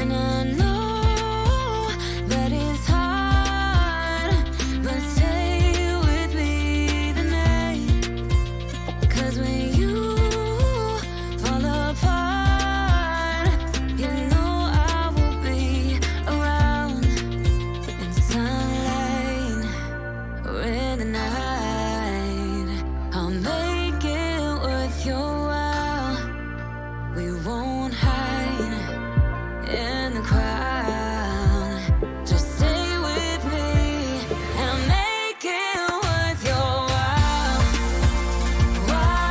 And I know that it's hard, but stay with me tonight. 'Cause when you fall apart, you know I will be around in sunlight or in the night. I'll make it worth your while. We won't hide in the crowd. Just stay with me and I'll make it worth your while. While,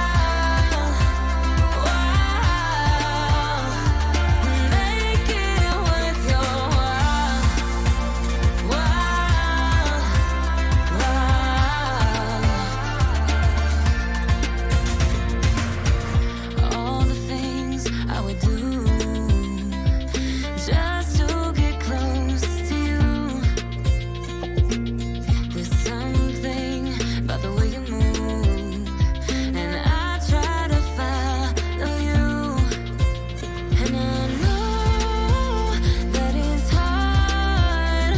make it worth your while. While, all the things I would do just to get close to you. There's something about the way you move, and I try to follow you. And I know that it's hard,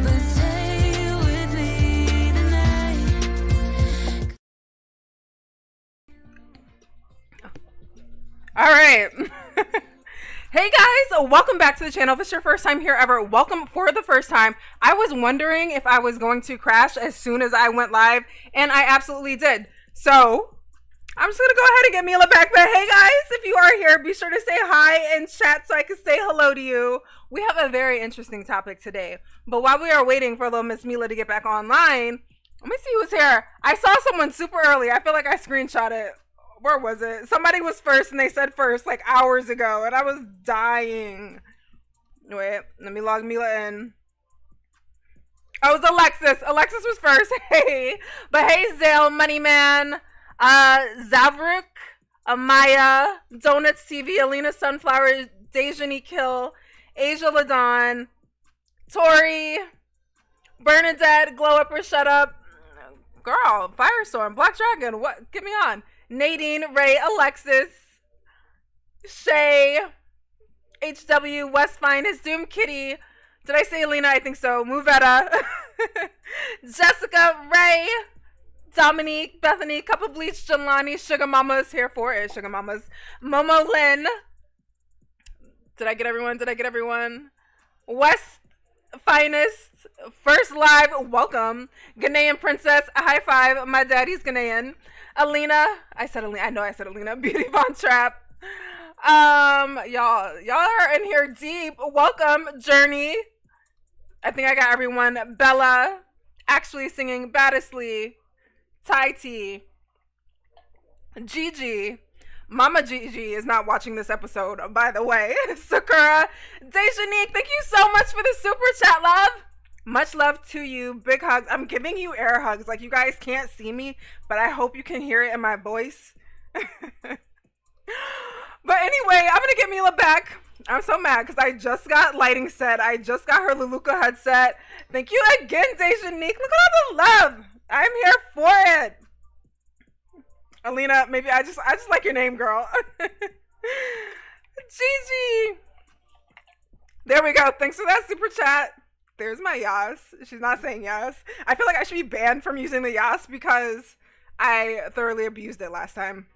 but stay with me tonight. All right. Hey guys, welcome back to the channel. If it's your first time here ever, welcome for the first time. I was wondering if I was going to crash as soon as I went live, and I absolutely did. So I'm just gonna go ahead and get Meela back. But hey guys, if you are here, be sure to say hi and chat so I can say hello to you. We have a very interesting topic today. But while we are waiting for little Miss Meela to get back online, let me see who's here. I saw someone super early. I feel like I screenshot it. Where was it? Somebody was first and they said first like hours ago, and I was dying. Wait, let me log Meela in. Oh, it was Alexis. Alexis was first. Hey. But hey, Zale, Money Man, Zavruk, Amaya, Donuts TV, Alina Sunflower, Dejani Kill, Asia Ladon, Tori, Bernadette, Glow Up or Shut Up, Girl, Firestorm, Black Dragon, what? Get me on. Nadine, Ray, Alexis, Shay, HW, West Finest, Doom Kitty. Did I say Alina? I think so. Movetta, Jessica, Ray, Dominique, Bethany, Cup of Bleach, Jelani, Sugar Mama's here for it. Sugar Mama's. Momo Lynn. Did I get everyone? Did I get everyone? West Finest, First Live, welcome. Ghanaian Princess, a high five. My daddy's Ghanaian. Alina, I said Alina. I know I said Alina. Beauty Von Trap. Y'all are in here deep. Welcome, Journey. I think I got everyone. Bella, actually singing Baddestly, Tai T, Gigi. Mama Gigi is not watching this episode, by the way. Sakura, Dejanique, thank you so much for the super chat, love. Much love to you. Big hugs. I'm giving you air hugs. Like, you guys can't see me, but I hope you can hear it in my voice. But anyway, I'm gonna get Meela back. I'm so mad because I just got lighting set. I just got her Luluka headset. Thank you again, Dejanique. Look at all the love. I'm here for it. Alina, maybe I just like your name, girl. Gigi. There we go. Thanks for that super chat. There's my yas. She's not saying yes. I feel like I should be banned from using the yas because I thoroughly abused it last time.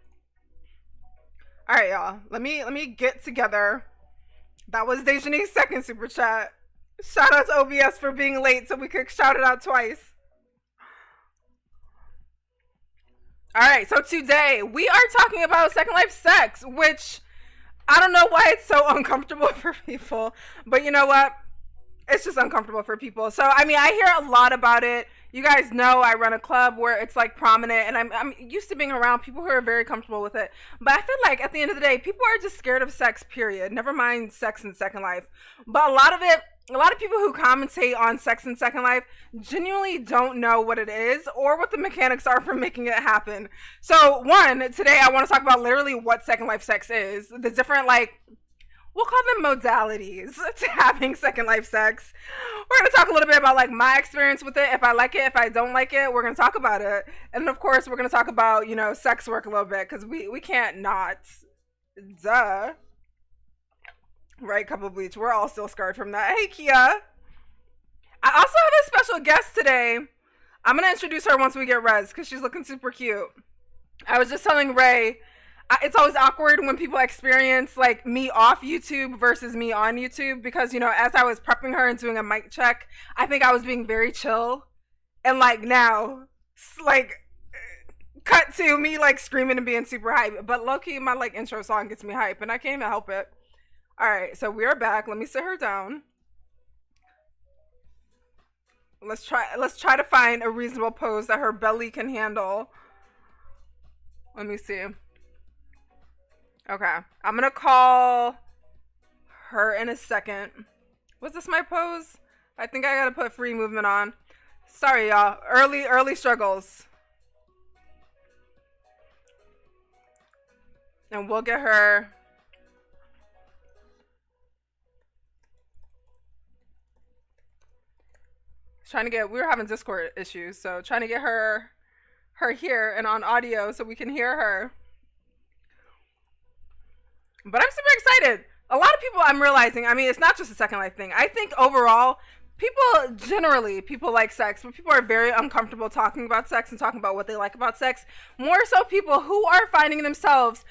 All right, y'all. Let me get together. That was Dejanique's second super chat. Shout out to OBS for being late so we could shout it out twice. All right, so today we are talking about Second Life sex, which I don't know why it's so uncomfortable for people, but you know what? It's just uncomfortable for people. So, I mean, I hear a lot about it. You guys know I run a club where it's like prominent, and I'm used to being around people who are very comfortable with it. But I feel like at the end of the day, people are just scared of sex, period. Never mind sex in Second Life. But a lot of people who commentate on sex in Second Life genuinely don't know what it is or what the mechanics are for making it happen. So today I want to talk about literally what Second Life sex is, the different, like, we'll call them modalities to having Second Life sex. We're going to talk a little bit about like my experience with it. If I like it, if I don't like it, we're going to talk about it. And of course, we're going to talk about, you know, sex work a little bit because we can't not. Duh. Right, cup of bleach. We're all still scarred from that. Hey, Kia. I also have a special guest today. I'm going to introduce her once we get res because she's looking super cute. I was just telling Ray, it's always awkward when people experience like me off YouTube versus me on YouTube because, you know, as I was prepping her and doing a mic check, I think I was being very chill. And like now, like cut to me like screaming and being super hype. But low-key, my like intro song gets me hype and I can't even help it. All right, so we are back. Let me sit her down. Let's try to find a reasonable pose that her belly can handle. Let me see. Okay, I'm gonna call her in a second. Was this my pose? I think I gotta put free movement on. Sorry, y'all. Early struggles. And we'll get her. We were having Discord issues, so trying to get her here and on audio so we can hear her. But I'm super excited. A lot of people, I'm realizing, I mean, it's not just a Second Life thing. I think overall, people like sex, but people are very uncomfortable talking about sex and talking about what they like about sex. More so people who are finding themselves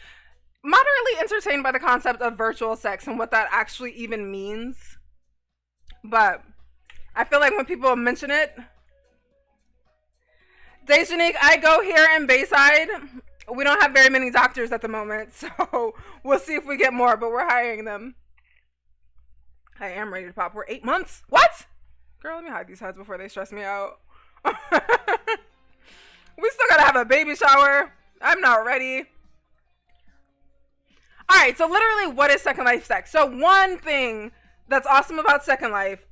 moderately entertained by the concept of virtual sex and what that actually even means. But I feel like when people mention it, Dejanique, I go here in Bayside. We don't have very many doctors at the moment, so we'll see if we get more, but we're hiring them. I am ready to pop. We're 8 months. What? Girl, let me hide these heads before they stress me out. We still gotta have a baby shower. I'm not ready. All right, so literally, what is Second Life sex? So one thing that's awesome about Second Life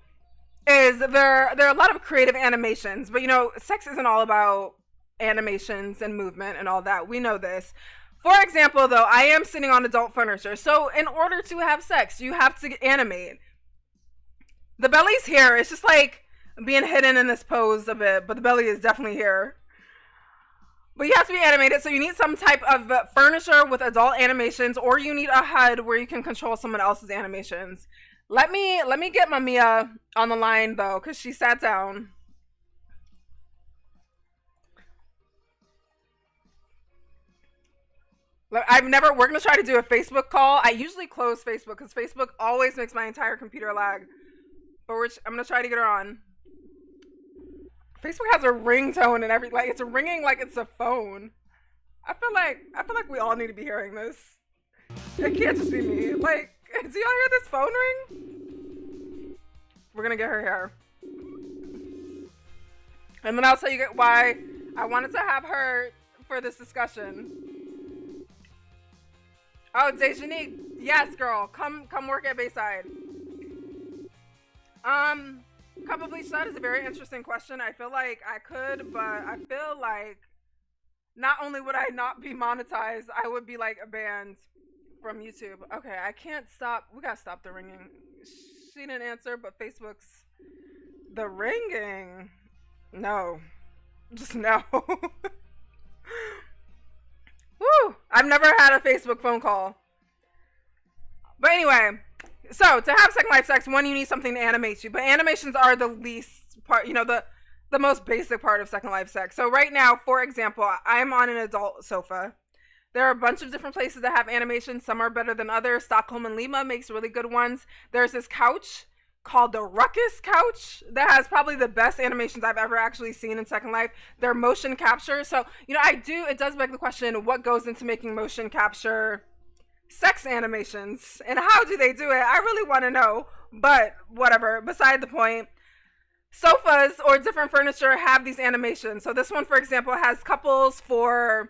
is there are a lot of creative animations, but you know, sex isn't all about animations and movement and all that. We know this. For example, though, I am sitting on adult furniture, so in order to have sex, you have to animate. The belly's here. It's just like being hidden in this pose a bit, but the belly is definitely here. But you have to be animated, so you need some type of furniture with adult animations, or you need a HUD where you can control someone else's animations. Let me get Mamia on the line though, because she sat down. We're gonna try to do a Facebook call. I usually close Facebook because Facebook always makes my entire computer lag. But I'm gonna try to get her on. Facebook has a ringtone and everything. Like it's ringing like it's a phone. I feel like we all need to be hearing this. It can't just be me. Like, do y'all hear this phone ring? We're gonna get her here. And then I'll tell you why I wanted to have her for this discussion. Oh, Dejanique, yes, girl, come work at Bayside. Cup of bleach, that is a very interesting question. I feel like I could, but I feel like not only would I not be monetized, I would be like banned from YouTube. Okay, I can't stop. We gotta stop the ringing. She didn't answer, but Facebook's the ringing. No, just no. Woo! I've never had a Facebook phone call. But anyway, so to have Second Life sex, one, you need something to animate you. But animations are the least part, you know, the most basic part of Second Life sex. So right now, for example, I'm on an adult sofa. There are a bunch of different places that have animations. Some are better than others. Stockholm and Lima makes really good ones. There's this couch called the Ruckus couch that has probably the best animations I've ever actually seen in Second Life. They're motion capture. So, you know, it does beg the question, what goes into making motion capture sex animations? And how do they do it? I really want to know, but whatever, beside the point. Sofas or different furniture have these animations. So this one, for example, has couples for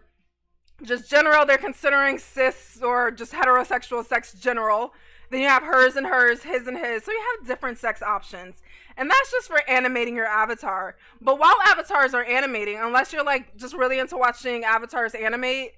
just general. They're considering cis or just heterosexual sex general. Then you have hers and hers, his and his. So you have different sex options. And that's just for animating your avatar. But while avatars are animating, unless you're like just really into watching avatars animate,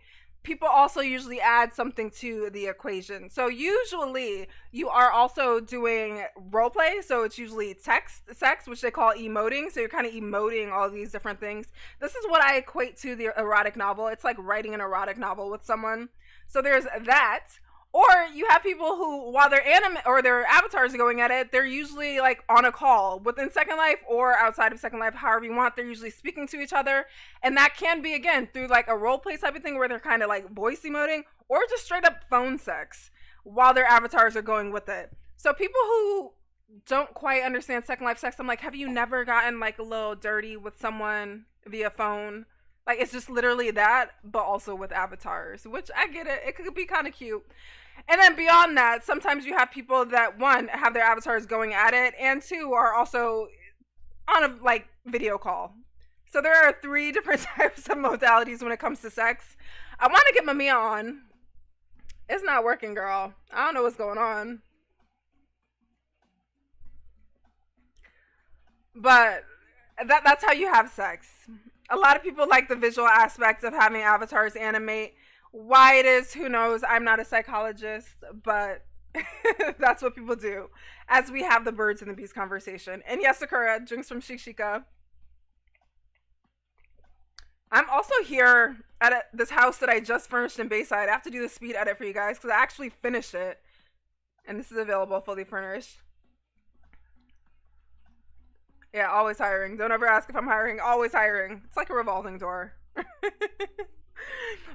people also usually add something to the equation. So usually you are also doing role play. So it's usually text sex, which they call emoting. So you're kind of emoting all these different things. This is what I equate to the erotic novel. It's like writing an erotic novel with someone. So there's that. Or you have people who, while their anime or their avatars are going at it, they're usually like on a call within Second Life or outside of Second Life, however you want. They're usually speaking to each other. And that can be, again, through like a role play type of thing where they're kind of like voice emoting, or just straight up phone sex while their avatars are going with it. So people who don't quite understand Second Life sex, I'm like, have you never gotten like a little dirty with someone via phone? Like, it's just literally that, but also with avatars, which I get it. It could be kind of cute. And then beyond that, sometimes you have people that, one, have their avatars going at it, and two, are also on a like video call. So there are 3 different types of modalities when it comes to sex. I want to get Mamia on. It's not working, girl. I don't know what's going on. But that's how you have sex. A lot of people like the visual aspect of having avatars animate. Why it is, who knows? I'm not a psychologist, but that's what people do as we have the birds and the bees conversation. And yes, Sakura, drinks from Shikshika. I'm also here at this house that I just furnished in Bayside. I have to do the speed edit for you guys because I actually finished it. And this is available fully furnished. Yeah, always hiring. Don't ever ask if I'm hiring. Always hiring. It's like a revolving door.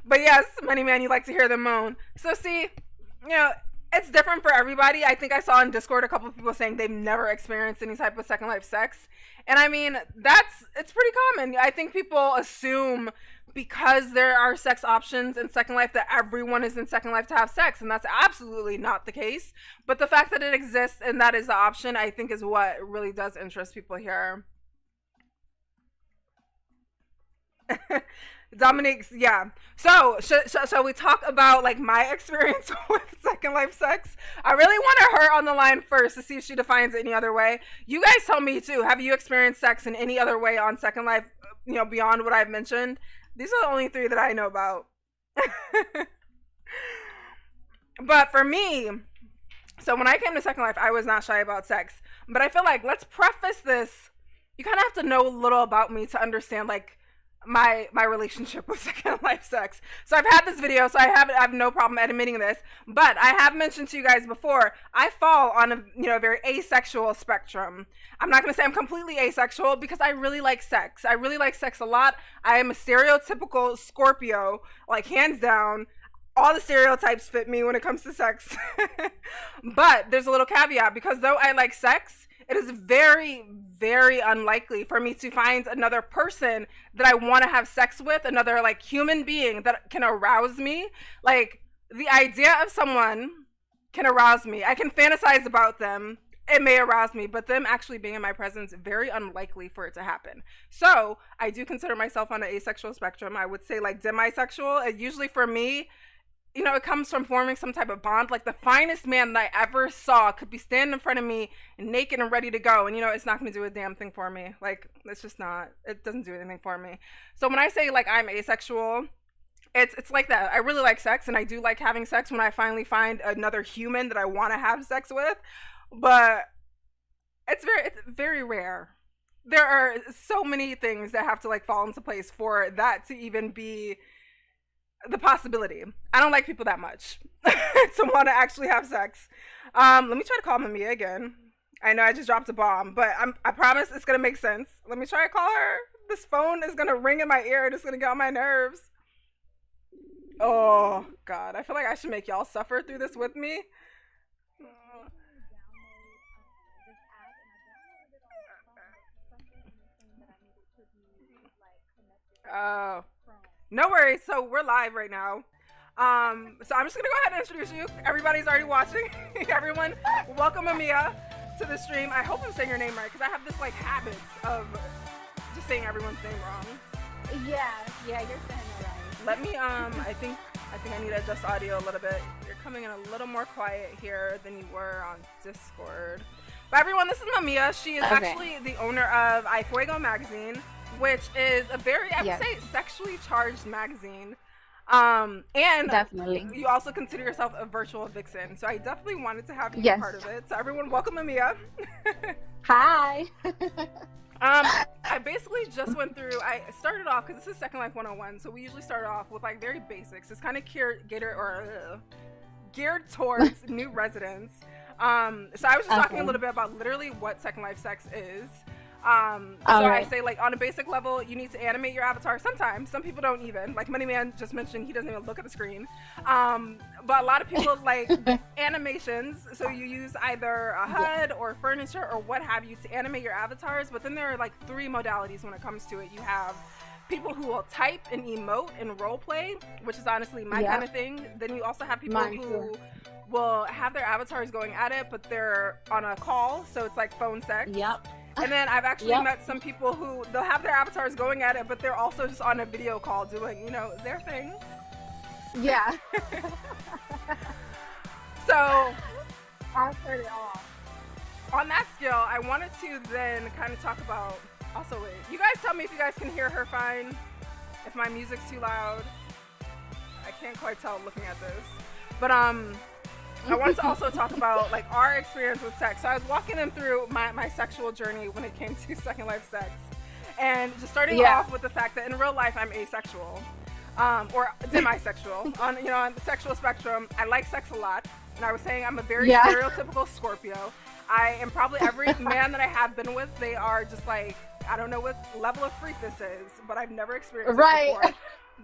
But yes, Money Man, you like to hear them moan. So see, you know, it's different for everybody. I think I saw in Discord a couple of people saying they've never experienced any type of Second Life sex. And I mean, it's pretty common. I think people assume because there are sex options in Second Life that everyone is in Second Life to have sex, and that's absolutely not the case. But the fact that it exists and that is the option, I think, is what really does interest people here. Dominique's, yeah. So, shall we talk about like my experience with Second Life sex? I really want her on the line first to see if she defines it any other way. You guys tell me too. Have you experienced sex in any other way on Second Life? You know, beyond what I've mentioned. These are the only 3 that I know about. But for me, so when I came to Second Life, I was not shy about sex. But I feel like, let's preface this. You kind of have to know a little about me to understand like my relationship with Second Life sex. So I've had this video, so I have no problem admitting this, but I have mentioned to you guys before, I fall on a very asexual spectrum. I'm not going to say I'm completely asexual because I really like sex. I really like sex a lot. I am a stereotypical Scorpio, like hands down. All the stereotypes fit me when it comes to sex. But there's a little caveat, because though I like sex, it is very, very unlikely for me to find another person that I want to have sex with, another like human being that can arouse me. Like, the idea of someone can arouse me. I can fantasize about them. It may arouse me, but them actually being in my presence, very unlikely for it to happen. So I do consider myself on an asexual spectrum. I would say like demisexual. Usually for me, you know, it comes from forming some type of bond. Like, the finest man that I ever saw could be standing in front of me naked and ready to go. And, you know, it's not going to do a damn thing for me. Like, it's just not. It doesn't do anything for me. So when I say, like, I'm asexual, it's like that. I really like sex, and I do like having sex when I finally find another human that I want to have sex with. But it's very rare. There are so many things that have to, like, fall into place for that to even be the possibility. I don't like people that much to want to actually have sex. Let me try to call Mamia again. I know I just dropped a bomb, but I promise it's gonna make sense. Let me try to call her. This phone is gonna ring in my ear and it's gonna get on my nerves. Oh God, I feel like I should make y'all suffer through this with me. Oh. No worries. So we're live right now. So I'm just gonna go ahead and introduce you. Everybody's already watching. Everyone, welcome Mamia to the stream. I hope I'm saying your name right, because I have this like habit of just saying everyone's name wrong. Yeah, you're saying it right. Let me I think I need to adjust audio a little bit. You're coming in a little more quiet here than you were on Discord. But everyone, this is Mamia. She is actually the owner of iFuego magazine, which is a very, I would say, sexually charged magazine. And definitely, you also consider yourself a virtual vixen. So I definitely wanted to have you be part of it. So everyone, welcome Mamia. Hi. I basically just went through, I started off, because this is Second Life 101, so we usually start off with like very basics. It's kind of geared towards new residents. So I was just talking a little bit about literally what Second Life sex is. I say, like, on a basic level, you need to animate your avatar. Sometimes some people don't even, like Money Man just mentioned, he doesn't even look at the screen. But a lot of people like animations, so you use either a HUD or furniture or what have you to animate your avatars. But then there are like 3 modalities when it comes to it. You have people who will type and emote and role play, which is honestly my kind of thing. Then you also have people who will have their avatars going at it, but they're on a call, so it's like phone sex. And then I've actually met some people who they'll have their avatars going at it, but they're also just on a video call doing, you know, their thing. Yeah. So I've heard it all. On that scale, I wanted to then kind of talk about, also wait, you guys tell me if you guys can hear her fine, if my music's too loud. I can't quite tell looking at this. But I wanted to also talk about like our experience with sex. So I was walking them through my sexual journey when it came to Second Life sex. And just starting off with the fact that in real life I'm asexual. Or demisexual. On the sexual spectrum, I like sex a lot. And I was saying I'm a very stereotypical Scorpio. I am probably every man that I have been with, they are just like, I don't know what level of freak this is, but I've never experienced it before.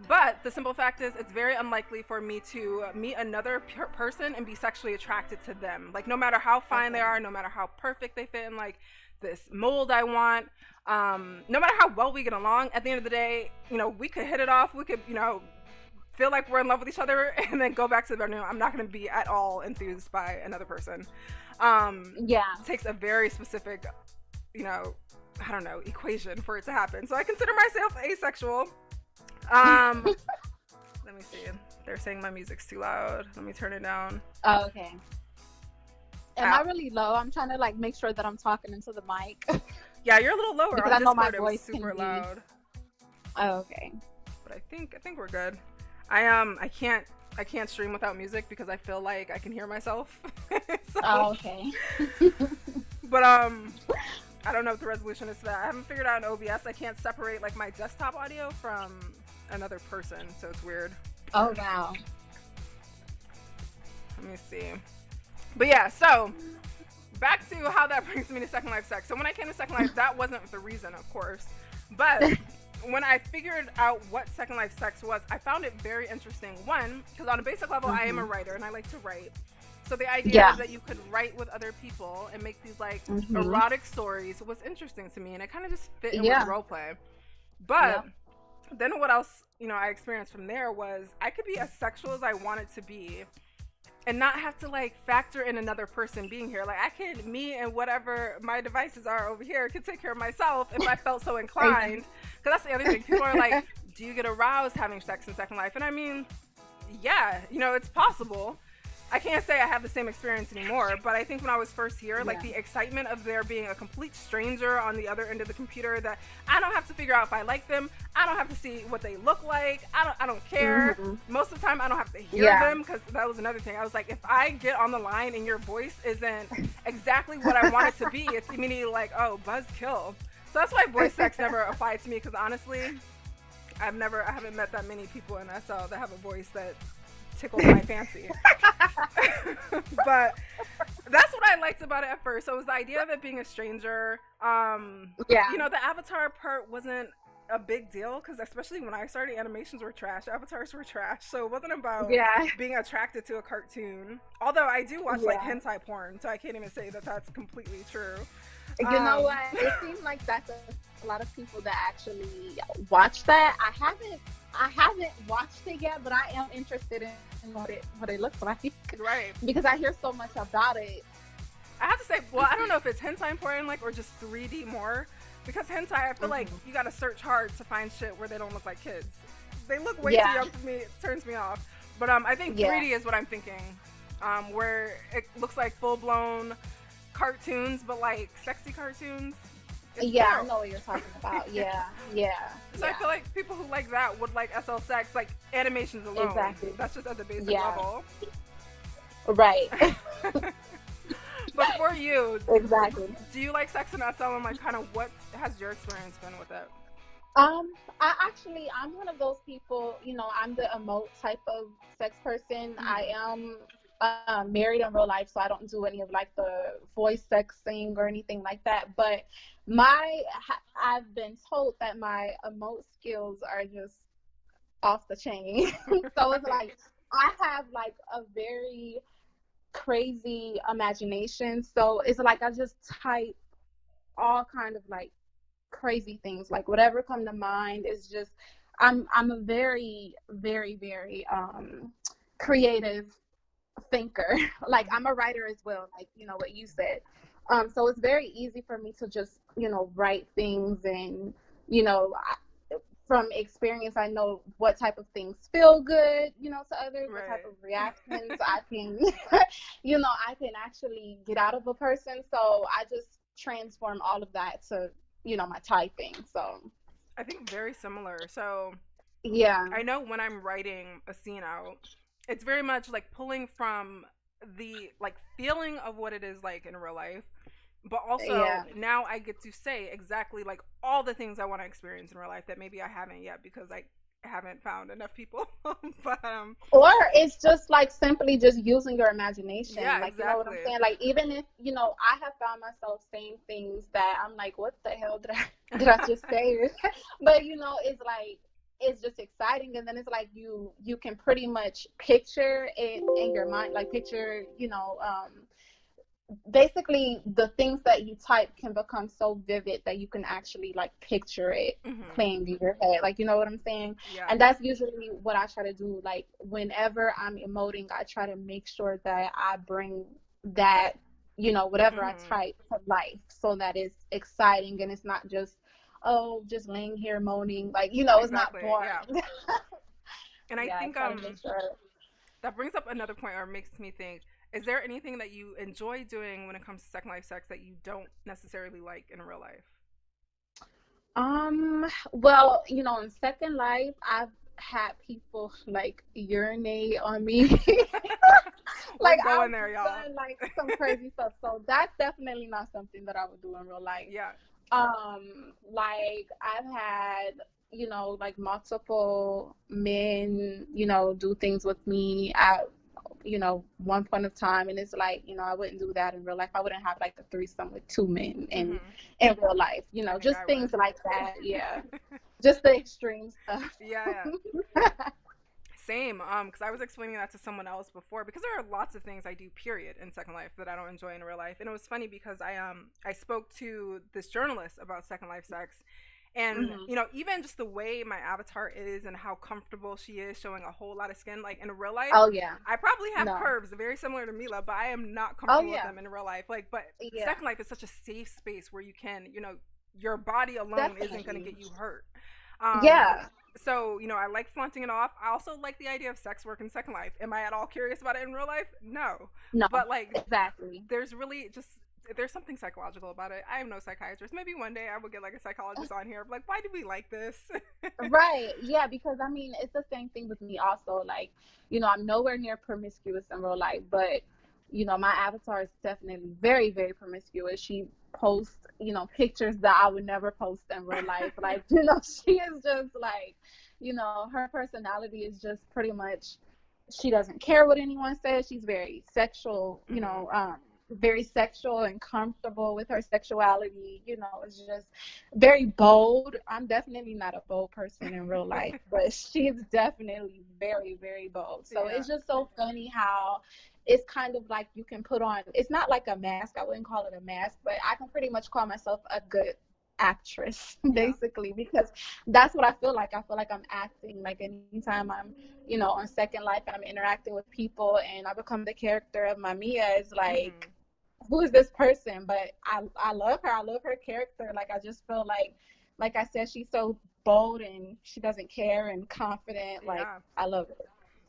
But the simple fact is, it's very unlikely for me to meet another person and be sexually attracted to them. Like, no matter how fine they are, no matter how perfect they fit in, like, this mold I want, no matter how well we get along, at the end of the day, we could hit it off. We could, feel like we're in love with each other and then go back to the bedroom. I'm not going to be at all enthused by another person. It takes a very specific, I don't know, equation for it to happen. So I consider myself asexual. Let me see. They're saying my music's too loud. Let me turn it down. Oh, okay. Am I really low? I'm trying to like make sure that I'm talking into the mic. Yeah, you're a little lower. Because on I know Discord, my voice it was super loud. Oh, okay. But I think we're good. I can't stream without music because I feel like I can hear myself. So, oh, okay. But I don't know what the resolution is to that. I haven't figured out in OBS. I can't separate like my desktop audio from another person, so it's weird. Oh wow. Let me see. But yeah, so back to how that brings me to Second Life sex. So when I came to Second Life, that wasn't the reason, of course. But when I figured out what Second Life sex was, I found it very interesting. One, because on a basic level, I am a writer and I like to write. So the idea that you could write with other people and make these like erotic stories was interesting to me, and it kind of just fit in with roleplay. But then what else, I experienced from there was I could be as sexual as I wanted to be and not have to like factor in another person being here. Like me and whatever my devices are over here could take care of myself if I felt so inclined. Because that's the other thing. People are like, do you get aroused having sex in Second Life? And I mean, yeah, it's possible. I can't say I have the same experience anymore, but I think when I was first here, like the excitement of there being a complete stranger on the other end of the computer that I don't have to figure out if I like them. I don't have to see what they look like. I don't care. Most of the time I don't have to hear them, because that was another thing. I was like, if I get on the line and your voice isn't exactly what I want it to be, it's immediately like, oh, buzzkill. So that's why voice sex never applied to me, because honestly, I haven't met that many people in SL that have a voice that tickles my fancy. But that's what I liked about it at first. So it was the idea of it being a stranger. The avatar part wasn't a big deal, because especially when I started, animations were trash, avatars were trash, so it wasn't about being attracted to a cartoon. Although I do watch like hentai porn, so I can't even say that that's completely true. You know what? It seems like that's a lot of people that actually watch that. I haven't watched it yet, but I am interested in what it looks like. Right. Because I hear so much about it. I have to say, well, I don't know if it's hentai porn, like, or just 3D more. Because hentai, I feel like you gotta search hard to find shit where they don't look like kids. They look way too young for me. It turns me off. But I think 3D is what I'm thinking. Where it looks like full-blown cartoons, but like sexy cartoons. I know what you're talking about. So I feel like people who like that would like SL sex, like animations alone. Exactly. That's just at the basic level. Right. But for you, exactly. Do you like sex in SL, and like kind of what has your experience been with it? I'm one of those people, I'm the emote type of sex person. married in real life, so I don't do any of like the voice sexing or anything like that. But I've been told that my emote skills are just off the chain. So it's Right. like I have like a very crazy imagination. So it's like I just type all kind of like crazy things, like whatever come to mind is just I'm a very, very, very creative thinker. Like I'm a writer as well, like what you said. So it's very easy for me to just write things, and from experience I know what type of things feel good to others, what type Right. of reactions I can I can actually get out of a person. So I just transform all of that to my typing. So I think very similar. So yeah, I know when I'm writing a scene out, it's very much like pulling from the like feeling of what it is like in real life, but also yeah. now I get to say exactly like all the things I want to experience in real life that maybe I haven't yet because I haven't found enough people. But Or it's just like simply just using your imagination. yeah, Like, you know what I'm exactly. saying? Like, even if, I have found myself saying things that I'm like, what the hell did I did I just say? But it's like it's just exciting, and then it's like you can pretty much picture it in your mind, like picture, basically the things that you type can become so vivid that you can actually like picture it Hmm. playing in your head, like, you know what I'm saying. Yeah. And that's usually what I try to do, like whenever I'm emoting, I try to make sure that I bring that whatever I Hmm. type to life, so that it's exciting and it's not just, oh, just laying here moaning, like, it's not Exactly. Yeah. boring. And I Yeah, I think try to make sure. that brings up another point or makes me think, is there anything that you enjoy doing when it comes to Second Life sex that you don't necessarily like in real life? Well, in Second Life, I've had people like urinate on me. We're Like going I've there, y'all. done like some crazy stuff. So that's definitely not something that I would do in real life. Yeah. Like I've had, like multiple men, do things with me at, one point of time, and it's like, I wouldn't do that in real life. I wouldn't have like a threesome with two men Hmm. in real life, I think just I things would. like that. Yeah. Just the extreme stuff. Yeah, yeah. Same. Because I was explaining that to someone else before because there are lots of things I do, period, in Second Life that I don't enjoy in real life. And it was funny because I spoke to this journalist about Second Life sex, and Hmm. even just the way my avatar is and how comfortable she is showing a whole lot of skin, like in real life, Oh yeah. I probably have No. curves very similar to Meela, but I am not Oh comfortable with yeah. them in real life. Like, but Yeah. Second Life is such a safe space where you can, your body alone isn't going to Definitely. get you hurt. Um, Yeah. so I like flaunting it off. I also like the idea of sex work in Second Life. Am I at all curious about it in real life? No, No. but like, Exactly. there's really just there's something psychological about it. I am no psychiatrist. Maybe one day I will get like a psychologist on here. Like, why do we like this? Right. Yeah, because I mean, it's the same thing with me also. Like, I'm nowhere near promiscuous in real life, but my avatar is definitely very, very promiscuous. She posts, pictures that I would never post in real life. Like, she is just like, her personality is just pretty much, she doesn't care what anyone says. She's very sexual, Hmm. very sexual and comfortable with her sexuality. It's just very bold. I'm definitely not a bold person in real life, but she's definitely very, very bold. So Yeah. it's just so funny how it's kind of like you can put on, it's not like a mask. I wouldn't call it a mask, but I can pretty much call myself a good actress Yeah. basically, because that's what I feel like. I feel like I'm acting. Like anytime I'm on Second Life and I'm interacting with people and I become the character of Mamia, it's like, Hmm. who is this person? But I love her. I love her character. Like I just feel like I said, she's so bold and she doesn't care and confident. Like Yeah. I love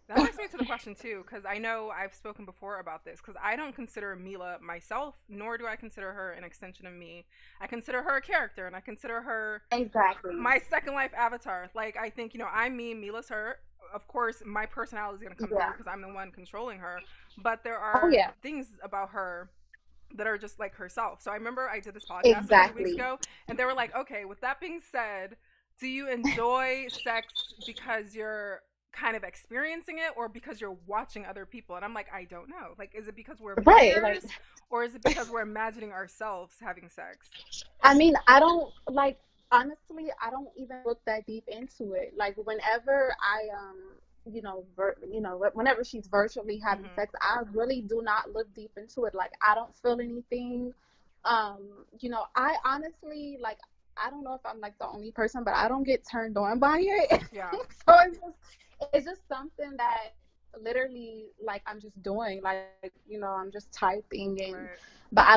That it. brings me to the question too, because I know I've spoken before about this. Because I don't consider Mila myself, nor do I consider her an extension of me. I consider her a character, and I consider her Exactly. my Second Life avatar. Like, I think I'm me, Mila's her. Of course, my personality is gonna come through Yeah. because I'm the one controlling her. But there Oh are yeah. things about her that are just like herself. So I remember I did this podcast a few weeks Exactly. ago, and they were like, "Okay, with that being said, do you enjoy sex because you're kind of experiencing it, or because you're watching other people? And I'm like, I don't know. Like, is it because we're Right, like, players, or is it because we're imagining ourselves having sex? I mean, I don't like, honestly, I don't even look that deep into it. Like whenever I whenever she's virtually having Hmm. sex, I really do not look deep into it. Like I don't feel anything. I honestly like, I don't know if I'm like the only person, but I don't get turned on by it. Yeah. So it's just something that literally like I'm just doing, like, I'm just typing, and Right. but I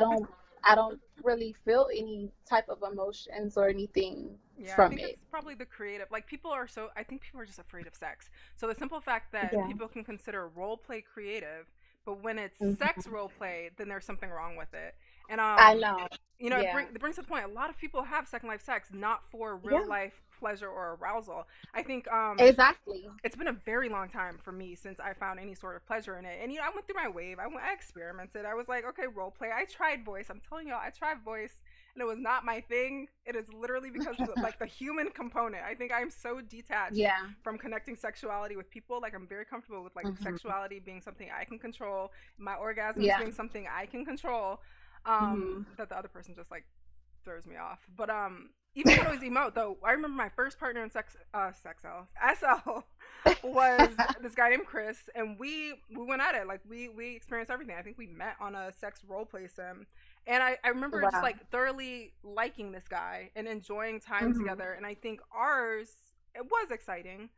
don't really feel any type of emotions or anything Yeah, I from think it. it's probably the creative. Like, people are so, I think people are just afraid of sex. So the simple fact that Yeah. people can consider role play creative, but when it's sex Hmm. role play, then there's something wrong with it. And I know. Yeah. it brings to the point. A lot of people have second life sex not for real Yeah. life pleasure or arousal. I think Exactly. it's been a very long time for me since I found any sort of pleasure in it. And I went through my wave. I experimented. I was like, okay, role play. I tried voice. I'm telling y'all, I tried voice, and it was not my thing. It is literally because like the human component. I think I'm so detached Yeah. from connecting sexuality with people. Like, I'm very comfortable with like Hmm. sexuality being something I can control, my orgasms Yeah. being something I can control. Hmm. That the other person just like throws me off. But even when it was emote though, I remember my first partner in SL was this guy named Chris, and we went at it. Like, we experienced everything. I think we met on a sex role play sim. And I remember just Wow. like thoroughly liking this guy and enjoying time Hmm. together. And I think ours, it was exciting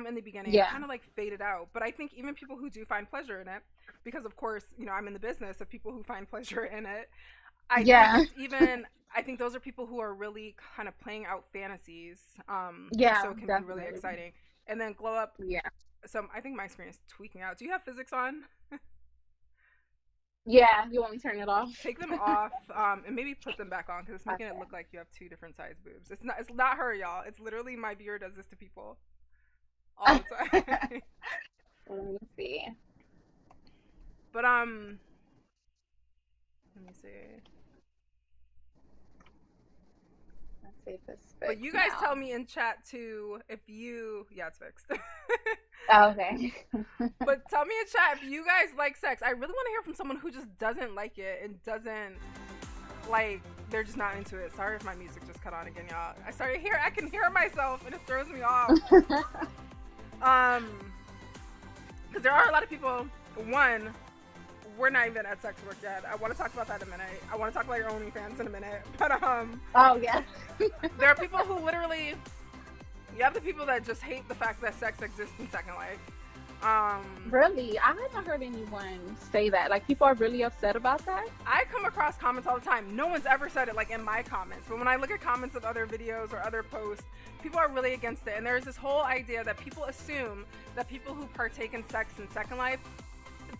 in the beginning. It Yeah. kind of like faded out. But I think even people who do find pleasure in it, because of course, I'm in the business of people who find pleasure in it, I think Yeah. it's even I think those are people who are really kind of playing out fantasies. So Yeah. it can be really Definitely. exciting. And then glow up. Yeah. So I think my screen is tweaking out. Do you have physics on? Yeah. You want me to turn it off? Take them off, and maybe put them back on, because it's making it Okay. look like you have two different size boobs. It's not her, y'all. It's literally my viewer does this to people all the time. Let me see. But let me see. Let's see if it's But you fixed guys tell now. me in chat too if you, yeah, it's fixed. Oh, okay. But tell me in chat if you guys like sex. I really want to hear from someone who just doesn't like it and doesn't like. They're just not into it. Sorry if my music just cut on again, y'all. I can hear myself and it throws me off. Um, because there are a lot of people. One, we're not even at sex work yet. I want to talk about that in a minute. I want to talk about your OnlyFans in a minute. But Oh, yeah. there are people who literally. You have the people that just hate the fact that sex exists in Second Life. Really? I haven't heard anyone say that. Like, people are really upset about that? I come across comments all the time. No one's ever said it like in my comments, but when I look at comments of other videos or other posts, people are really against it. And there's this whole idea that people assume that people who partake in sex in Second Life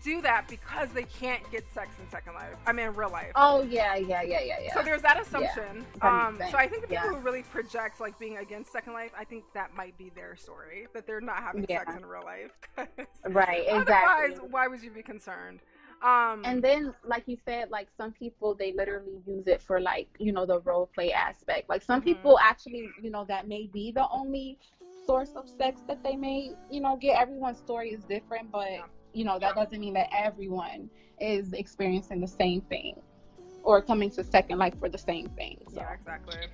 do that because they can't get sex in Second Life. I mean, in real life. Oh, yeah, yeah, yeah, yeah, So yeah. there's that Yeah. assumption. That makes So sense. I think the people Yeah. who really project like being against Second Life, I think that might be their story, that they're not having sex Yeah. in real life. 'Cause Right, otherwise, exactly. why would you be concerned? And then, like you said, like some people, they literally use it for like, the role play aspect. Like some Mhm. people actually, that may be the only source of sex that they may, get. Everyone's story is different, but, Yeah. that doesn't mean that everyone is experiencing the same thing or coming to Second Life for the same thing. So, Yeah, exactly.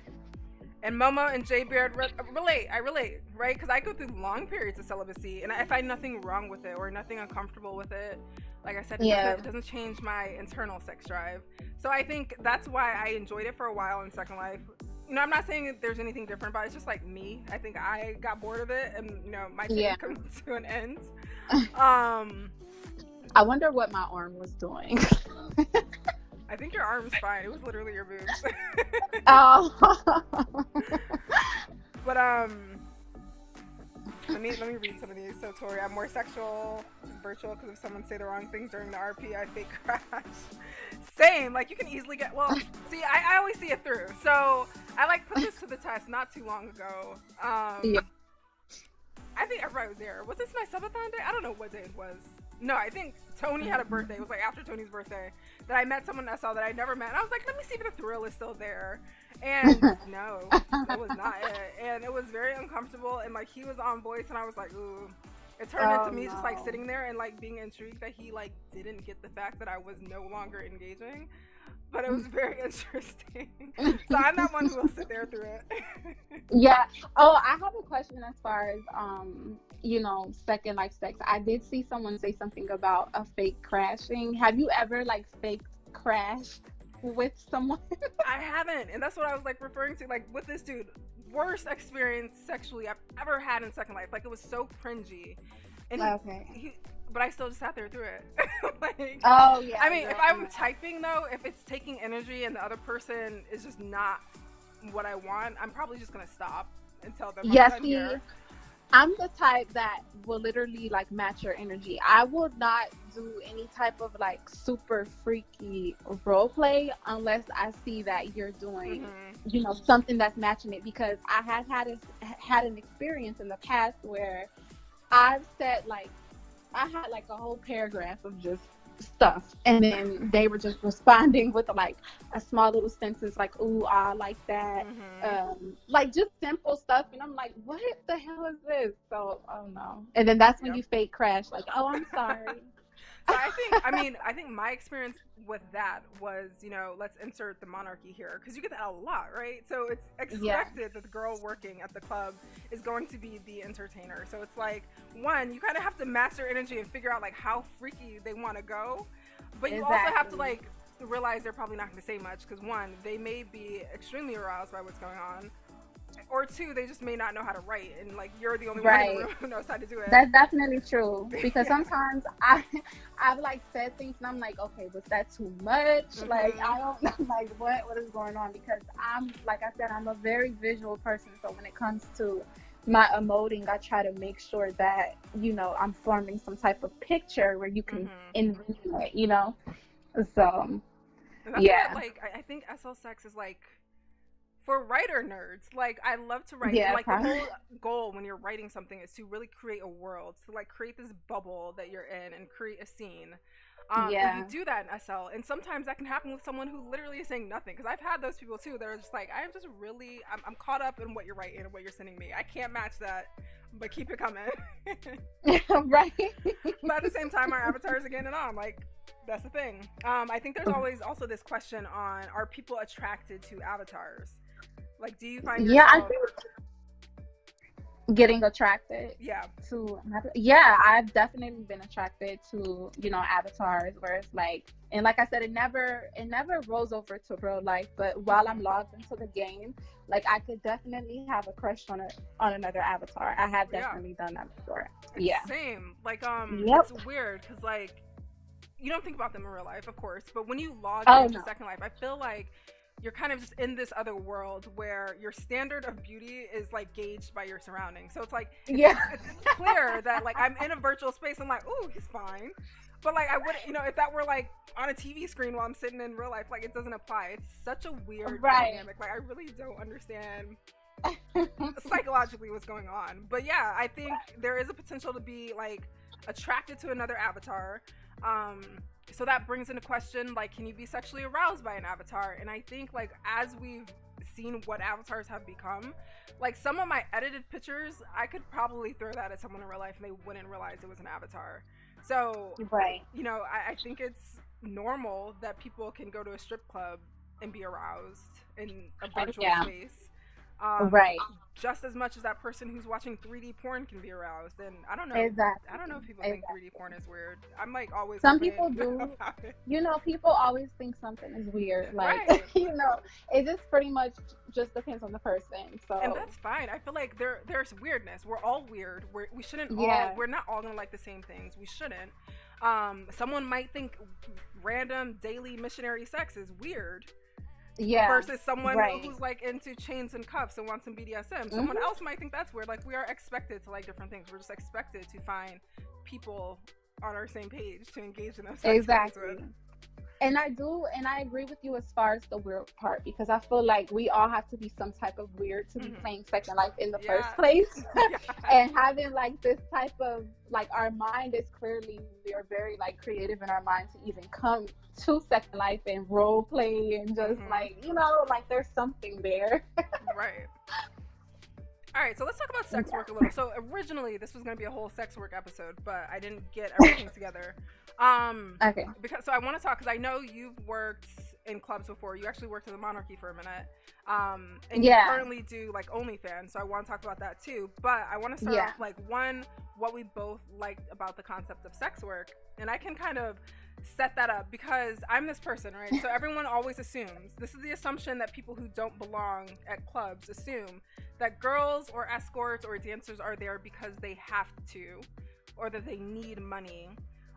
And Momo and Jay Beard relate. I relate, right? Because I go through long periods of celibacy, and I find nothing wrong with it or nothing uncomfortable with it. Like I said, yeah. it doesn't change my internal sex drive. So I think that's why I enjoyed it for a while in Second Life. I'm not saying that there's anything different, but it's just like me. I think I got bored of it, and my Yeah. time comes to an end. Um, I wonder what my arm was doing. I think your arm's fine. It was literally your boobs. Oh. But let me read some of these. So Tori, I'm more sexual virtual because if someone say the wrong thing during the RP, I fake crash. Same. Like, you can easily get. Well, see, I always see it through. So I like put this to the test not too long ago. Yeah. I think everybody was there. Was this my subathon day? I don't know what day it was. No, I think Tony had a birthday. It was like after Tony's birthday that I met someone I saw that I never met. And I was like, let me see if the thrill is still there. And no, that was not it. And it was very uncomfortable. And like, he was on voice, and I was like, ooh. It turned into me just like no. sitting there and like being intrigued that he like didn't get the fact that I was no longer engaging. But it was very interesting. So I'm that one who will sit there through it. Yeah. Oh, I have a question as far as Second Life sex. I did see someone say something about a fake crashing. Have you ever like faked crashed with someone? I haven't, and that's what I was like referring to, like with this dude. Worst experience sexually I've ever had in Second Life. Like it was so cringy, and Okay. but I still just sat there through it. Like, Oh yeah. I mean, Girl, if I I'm know. typing though, if it's taking energy and the other person is just not what I want, I'm probably just gonna stop and tell them I'm Yeah, done see, here. I'm the type that will literally like match your energy. I will not do any type of like super freaky role play unless I see that you're doing, something that's matching it. Because I had an experience in the past where I've said like I had like a whole paragraph of just stuff, and then they were just responding with like a small little sentence like "ooh, I like that," like just simple stuff, and I'm like, what the hell is this? So, oh no, and then that's when Yep. you fake crash, like, oh, I'm sorry. So I think my experience with that was, let's insert the monarchy here because you get that a lot, right? So it's Yeah, expected that the girl working at the club is going to be the entertainer. So it's like, one, you kind of have to match their energy and figure out like how freaky they want to go, but you also have to exactly. like realize they're probably not going to say much because one, they may be extremely aroused by what's going on, or two, they just may not know how to write, and like you're the only one in the Right. room who knows how to do it. That's definitely true because Yeah. sometimes I've like said things and I'm like, okay, was that too much? Like I don't know, like what is going on? Because I'm like I said, I'm a very visual person, so when it comes to my emoting, I try to make sure that I'm forming some type of picture where you can envision it. So And that's what yeah, I think SL sex is like for writer nerds. Like I love to write, and yeah, like the probably. whole goal when you're writing something is to really create a world, to like create this bubble that you're in and create a scene. And you Yeah, do that in SL, and sometimes that can happen with someone who literally is saying nothing. Because I've had those people too. They're just like, I'm caught up in what you're writing and what you're sending me. I can't match that, but keep it coming. right. But at the same time, our avatars are getting it on. Like, that's the thing. I think there's always also this question on, are people attracted to avatars? Like, do you find Yeah, I yourself? think getting attracted Yeah. to, yeah, I've definitely been attracted to avatars where it's like, and like I said, it never rolls over to real life, but while I'm logged into the game, like I could definitely have a crush on another avatar. I have Yeah. definitely done that before. Yeah. Same. Like, Yep. it's weird because like you don't think about them in real life, of course, but when you log Oh into no. Second Life, I feel like you're kind of just in this other world where your standard of beauty is like gauged by your surroundings. So it's like Yeah. it's clear that like I'm in a virtual space. I'm like, ooh, he's fine. But like I wouldn't, if that were like on a TV screen while I'm sitting in real life, like it doesn't apply. It's such a weird Right. dynamic. Like I really don't understand psychologically what's going on. But yeah, I think there is a potential to be like attracted to another avatar. So that brings into question, like, can you be sexually aroused by an avatar? And I think like as we've seen what avatars have become, like some of my edited pictures, I could probably throw that at someone in real life and they wouldn't realize it was an avatar. So Right. I think it's normal that people can go to a strip club and be aroused in a virtual Yeah. space. Right. Just as much as that person who's watching 3D porn can be aroused. And I don't know. Exactly. I don't know if people think 3D porn is weird. I'm like always Some open people do. about it. People always think something is weird. Like, Right. it just pretty much just depends on the person. So, And that's fine. I feel like there's weirdness. We're all weird. We shouldn't yeah, we're not all gonna like the same things. We shouldn't. Someone might think random daily missionary sex is weird. yeah, Versus someone right. who's like into chains and cuffs and wants some BDSM. Someone else might think that's weird. Like we are expected to like different things. We're just expected to find people on our same page to engage in those sex games Exactly. with. And I agree with you as far as the weird part, because I feel like we all have to be some type of weird to be playing Second Life in the first Yeah. place. Yeah. And having like this type of like, our mind is clearly, we are very like creative in our mind to even come to Second Life and role play and just like, like there's something there. Right. All right, so let's talk about sex work a little. So originally this was going to be a whole sex work episode, but I didn't get everything together. Okay. Because so I want to talk because I know you've worked in clubs before. You actually worked at the Monarchy for a minute, and you currently do like OnlyFans. So I want to talk about that too. But I want to start off like what we both liked about the concept of sex work, and I can kind of set that up because I'm this person, right? So everyone always assumes, this is the assumption that people who don't belong at clubs assume, that girls or escorts or dancers are there because they have to, or that they need money,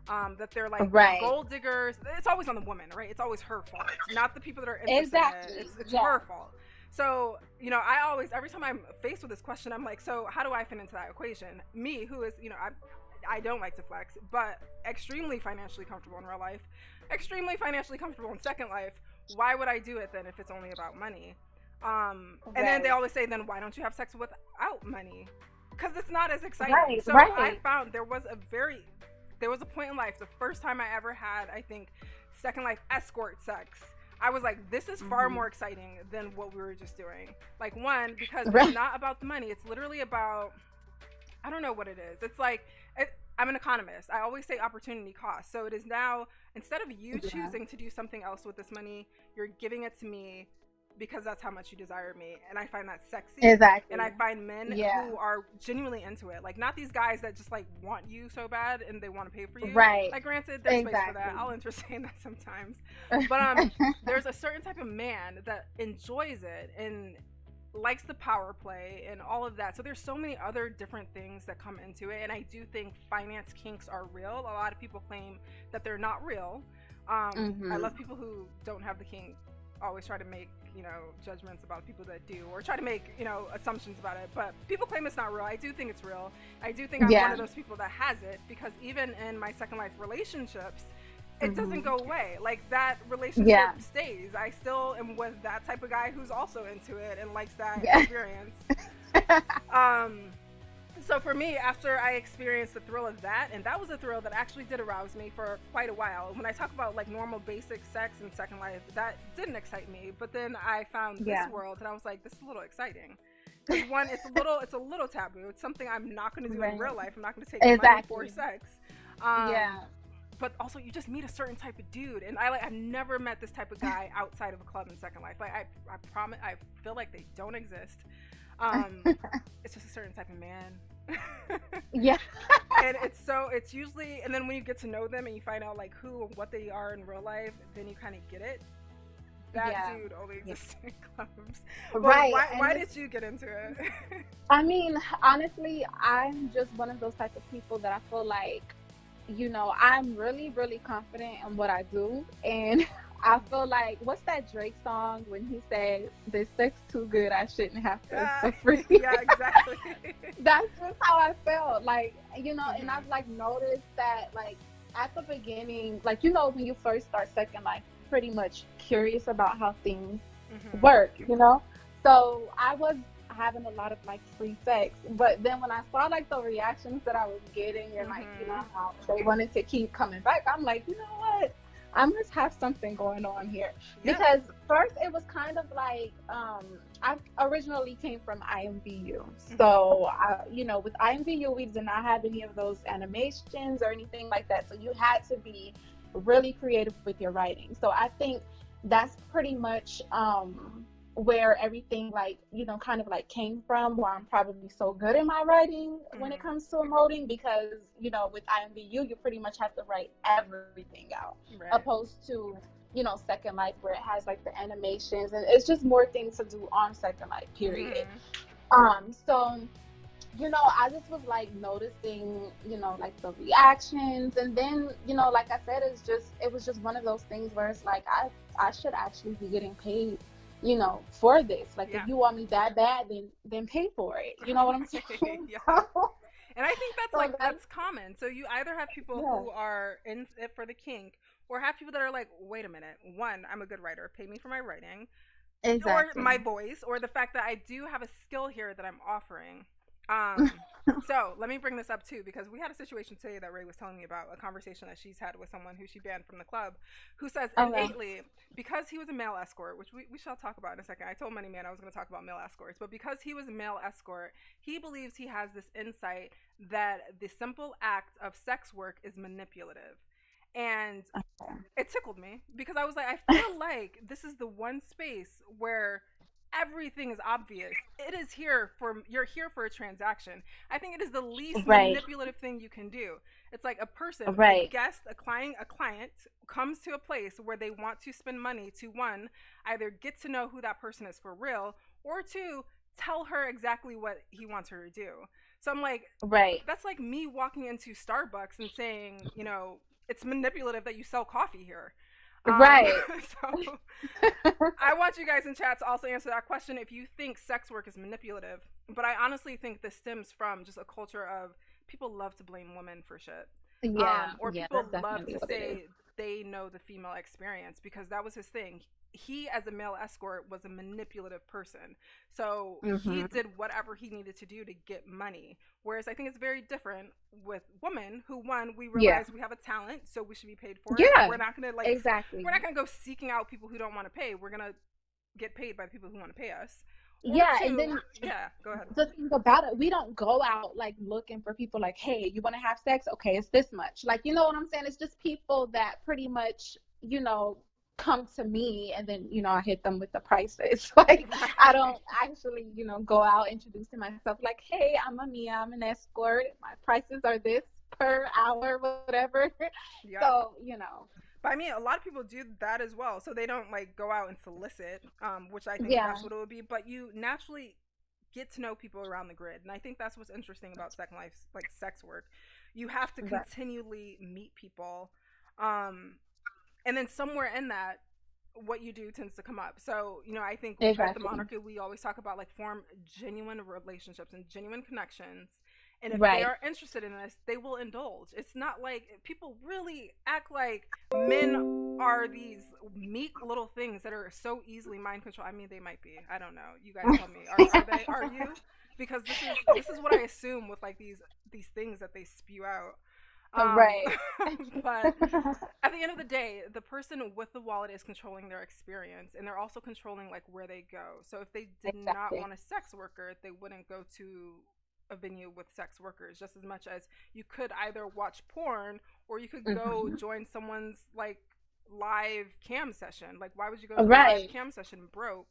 that they're like gold diggers. It's always on the woman, right? It's always her fault. It's not the people that are interested in it. It's her fault. So, you know, I always, every time I'm faced with this question, I'm like, so how do I fit into that equation? Me, who is, you know, I don't like to flex, but extremely financially comfortable in real life, extremely financially comfortable in Second Life. Why would I do it then if it's only about money? And then they always say, then why don't you have sex without money? Because it's not as exciting. I found there was a point in life, the first time I ever had, I think, Second Life escort sex. I was like, this is far more exciting than what we were just doing. Like, one, because it's not about the money. It's literally about, I don't know what it is. It's like, I'm an economist. I always say opportunity cost. So it is now, instead of you choosing to do something else with this money, you're giving it to me because that's how much you desire me. And I find that sexy. Exactly. And I find men who are genuinely into it. Like, not these guys that just like want you so bad and they want to pay for you. Right. Like, granted, there's space for that. I'll entertain that sometimes. But there's a certain type of man that enjoys it and likes the power play and all of that. So there's so many other different things that come into it. And I do think finance kinks are real. A lot of people claim that they're not real. I love people who don't have the kink always try to make, you know, judgments about people that do, or try to make, you know, assumptions about it. But people claim it's not real. I do think it's real. I do think I'm one of those people that has it, because even in my Second Life relationships, it doesn't go away. Like, that relationship stays. I still am with that type of guy who's also into it and likes that experience. So for me, after I experienced the thrill of that, and that was a thrill that actually did arouse me for quite a while. When I talk about like normal basic sex in Second Life, that didn't excite me. But then I found this world, and I was like, this is a little exciting. Because one, it's a little taboo. It's something I'm not going to do in real life. I'm not going to take money for sex. But also, you just meet a certain type of dude, and I've never met this type of guy outside of a club in Second Life. Like, I promise, I feel like they don't exist. It's just a certain type of man. And it's usually, and then when you get to know them and you find out like who and what they are in real life, then you kind of get it. That dude only exists in clubs. Right. Why did you get into it? I mean, honestly, I'm just one of those type of people that I feel like, you know, I'm really, really confident in what I do. And I feel like, what's that Drake song when he said, "This sex too good, I shouldn't have to for free"? Yeah, exactly. That's just how I felt. Like, you know, and I've like noticed that like at the beginning, like, you know, when you first start Second Life, pretty much curious about how things work, you know? So I was having a lot of like free sex, but then when I saw like the reactions that I was getting and like, you know, how they wanted to keep coming back, I'm like, you know what? I must have something going on here. Because first it was kind of like, I originally came from IMVU. So, you know, with IMVU, we did not have any of those animations or anything like that. So you had to be really creative with your writing. So I think that's pretty much where everything like, you know, kind of like came from, where I'm probably so good in my writing when it comes to emoting, because, you know, with IMVU, you pretty much have to write everything out, opposed to, you know, Second Life, where it has like the animations and it's just more things to do on Second Life, period. So, you know, I just was like noticing, you know, like the reactions, and then, you know, like I said, it was just one of those things where it's like, I should actually be getting paid, you know, for this. Like, if you want me that bad, then pay for it. You know what I'm saying? And I think that's common. So you either have people who are in it for the kink, or have people that are like, wait a minute, one, I'm a good writer, pay me for my writing, or my voice, or the fact that I do have a skill here that I'm offering. So let me bring this up too, because we had a situation today that Ray was telling me about, a conversation that she's had with someone who she banned from the club, who says Okay. innately, because he was a male escort, which we shall talk about in a second. I told Money Man I was going to talk about male escorts, but because he was a male escort, he believes he has this insight that the simple act of sex work is manipulative. And it tickled me because I was like, I feel like this is the one space where everything is obvious. It is here for, you're here for a transaction. I think it is the least Right. manipulative thing you can do. It's like a person, a Right. guest, a client comes to a place where they want to spend money to, one, either get to know who that person is for real, or two, tell her exactly what he wants her to do. So I'm like, Right. that's like me walking into Starbucks and saying, it's manipulative that you sell coffee here. Right. So I want you guys in chat to also answer that question if you think sex work is manipulative. But I honestly think this stems from just a culture of people love to blame women for shit. Yeah. Or Yeah. people That's love definitely to what it is. say they know the female experience because that was his thing. He, as a male escort, was a manipulative person. So he Mhm. did whatever he needed to do to get money. Whereas I think it's very different with women who, one, we Yeah. realize we have a talent, so we should be paid for it. Yeah. We're not gonna like, Exactly. we're not gonna go seeking out people who don't want to pay. We're gonna get paid by the people who want to pay us. Or Yeah, and two, then yeah, go ahead. the thing about it, we don't go out like looking for people like, hey, you want to have sex? Okay, it's this much. Like, you know what I'm saying? It's just people that pretty much, come to me and then, I hit them with the prices. Like, I Right. don't actually, go out introducing myself like, hey, I'm Mamia, I'm an escort. My prices are this per hour, whatever. Yep. So, But I mean, a lot of people do that as well. So they don't like go out and solicit, which I think yeah, that's what it would be. But you naturally get to know people around the grid, and I think that's what's interesting about Second Life, like sex work. You have to right. continually meet people, um, and then somewhere in that, what you do tends to come up. So I think at the Exactly. Monarchy we always talk about like form genuine relationships and genuine connections. And if they Right. are interested in this, they will indulge. It's not like people really act like men are these meek little things that are so easily mind controlled. I mean, they might be. I don't know. You guys tell me. Are they? Are you? Because this is what I assume with like these things that they spew out. Um, Right. but at the end of the day, the person with the wallet is controlling their experience, and they're also controlling like where they go. So if they did not Exactly. want a sex worker, they wouldn't go to a venue with sex workers. Just as much as you could either watch porn or you could go Hmm. join someone's like live cam session. Like, why would you go to a live Right. cam session broke,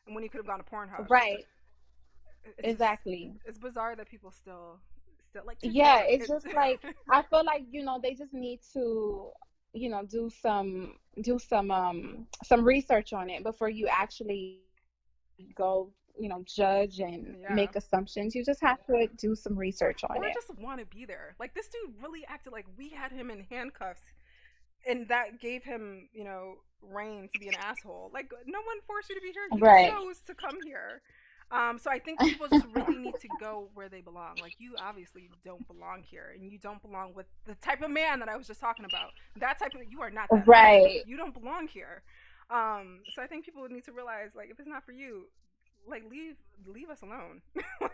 and when you could have gone to Pornhub? Right. It's just Exactly. it's bizarre that people still like Yeah, 2K. it's just like I feel like, they just need to, do some research on it before you actually go, judge and Yeah. make assumptions. You just have to do some research on Or it. just want to be there. Like this dude really acted like we had him in handcuffs, and that gave him, reign to be an asshole. Like no one forced you to be here. You Right. chose to come here. So I think people just really need to go where they belong. Like you obviously don't belong here, and you don't belong with the type of man that I was just talking about. That type of, you are not that man. Right. You don't belong here. So I think people need to realize like if it's not for you, like leave us alone.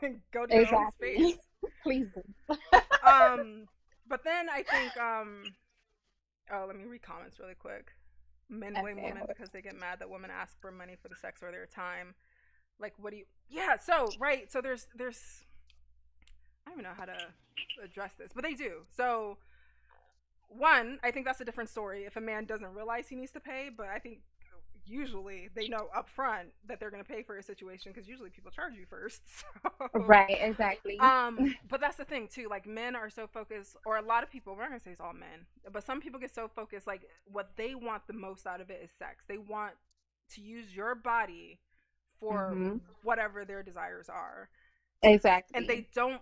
Like go to your own space. Exactly. Please do. Um, but then I think oh, let me read comments really quick. Men blame Okay. women because they get mad that women ask for money for the sex or their time. Like, what do you? Yeah. So right. So there's I don't even know how to address this, but they do. So one, I think that's a different story if a man doesn't realize he needs to pay, but I think usually they know up front that they're going to pay for a situation because usually people charge you first. So Right. Exactly. but that's the thing too. Like men are so focused, or a lot of people. We're not gonna say it's all men, but some people get so focused. Like what they want the most out of it is sex. They want to use your body for Hmm. whatever their desires are, and Exactly. they don't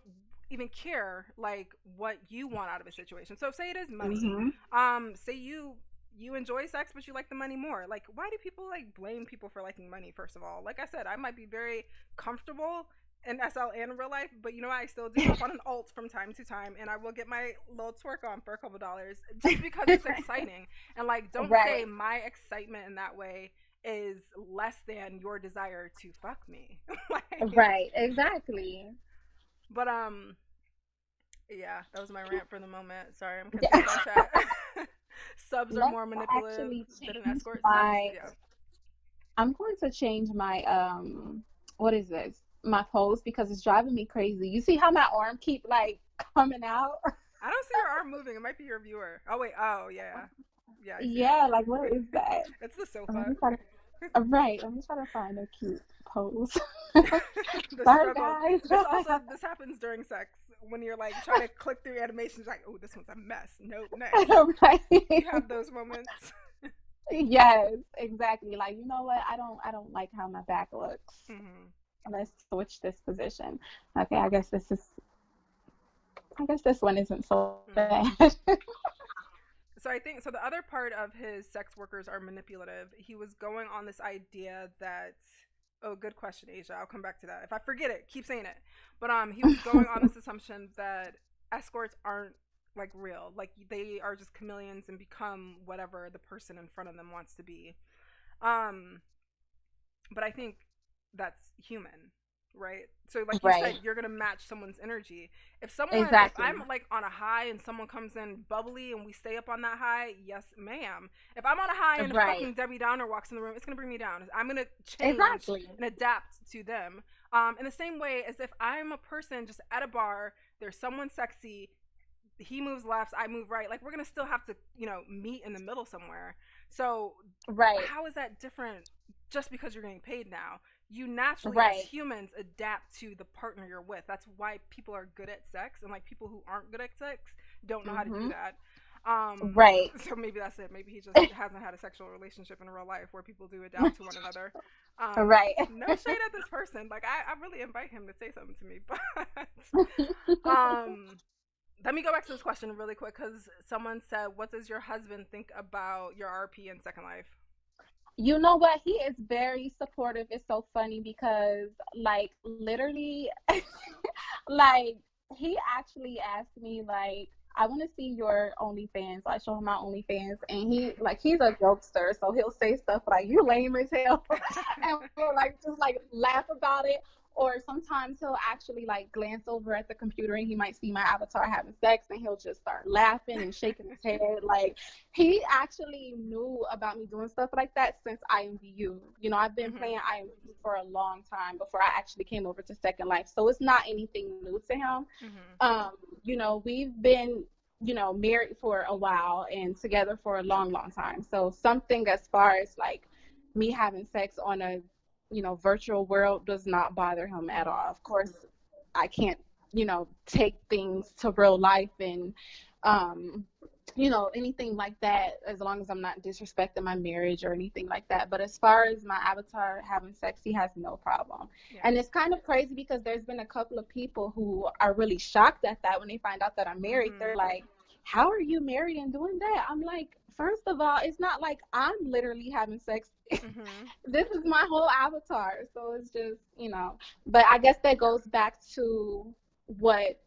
even care like what you want out of a situation. So say it is money. Hmm. Say you enjoy sex but you like the money more. Like why do people like blame people for liking money? First of all, like I said, I might be very comfortable in SL and in real life, but I still do hop on an alt from time to time, and I will get my little twerk on for a couple dollars just because it's exciting. And like don't say Right. my excitement in that way is less than your desire to fuck me. Like, Right. Exactly. But yeah, that was my rant for the moment. Sorry, I'm catching Yeah. up on chat. Subs are Let's more manipulative actually than an change escort. Subs, my. yeah. I'm going to change my what is this? My pose because it's driving me crazy. You see how my arm keep like coming out? I don't see your arm moving. It might be your viewer. Oh wait. Oh yeah. Yeah, I see Yeah, like what it. is that? It's the Let sofa. me try to. Right, let me try to find a cute pose. The Sorry, struggle. guys. This happens during sex when you're like trying to click through animations. Like, oh, this one's a mess. Nope, next. You Right. have those moments. Yes, exactly. Like, you know what? I don't like how my back looks. Hmm. Let's switch this position. Okay, I guess this one isn't so Hmm. bad. So I think so. The other part of his sex workers are manipulative. He was going on this idea that. Oh, good question, Asia. I'll come back to that. If I forget it, keep saying it. But he was going on this assumption that escorts aren't like real, like they are just chameleons and become whatever the person in front of them wants to be. Um, but I think that's human, right? So like you said, Right. you're gonna match someone's energy. If Exactly. I'm like on a high and someone comes in bubbly and we stay up on that high, yes ma'am. If I'm on a high and a Right. fucking Debbie Downer walks in the room, it's gonna bring me down. I'm gonna change Exactly. and adapt to them. In the same way as if I'm a person just at a bar, there's someone sexy, he moves left, I move right, like we're gonna still have to, meet in the middle somewhere. So Right. how is that different just because you're getting paid now? You naturally as Right. humans adapt to the partner you're with. That's why people are good at sex, and like people who aren't good at sex don't know how to do Mhm. that. Right. So maybe that's it. Maybe he just hasn't had a sexual relationship in real life where people do adapt to one another. Right. No shade at this person. Like I really invite him to say something to me, but let me go back to this question really quick because someone said, "What does your husband think about your RP in Second Life?" You know what? He is very supportive. It's so funny because, like, literally, like, he actually asked me, like, I want to see your OnlyFans. I show him my OnlyFans, and he's a jokester, so he'll say stuff like, "You lame as hell," and we'll like just like laugh about it. Or sometimes he'll actually like glance over at the computer and he might see my avatar having sex, and he'll just start laughing and shaking his head. Like, he actually knew about me doing stuff like that since IMVU. I've been Mhm. playing IMVU for a long time before I actually came over to Second Life. So it's not anything new to him. Mhm. We've been, married for a while and together for a long, long time. So something as far as like me having sex on a, virtual world does not bother him at Mhm. all. Of course, I can't, take things to real life and, um, anything like that, as long as I'm not disrespecting my marriage or anything like that. But as far as my avatar having sex, he has no problem. Yeah. And it's kind of crazy because there's been a couple of people who are really shocked at that when they find out that I'm married. Mhm. They're like, "How are you married and doing that?" I'm like, first of all, it's not like I'm literally having sex. Mhm. This is my whole avatar. So it's just, but I guess that goes back to what,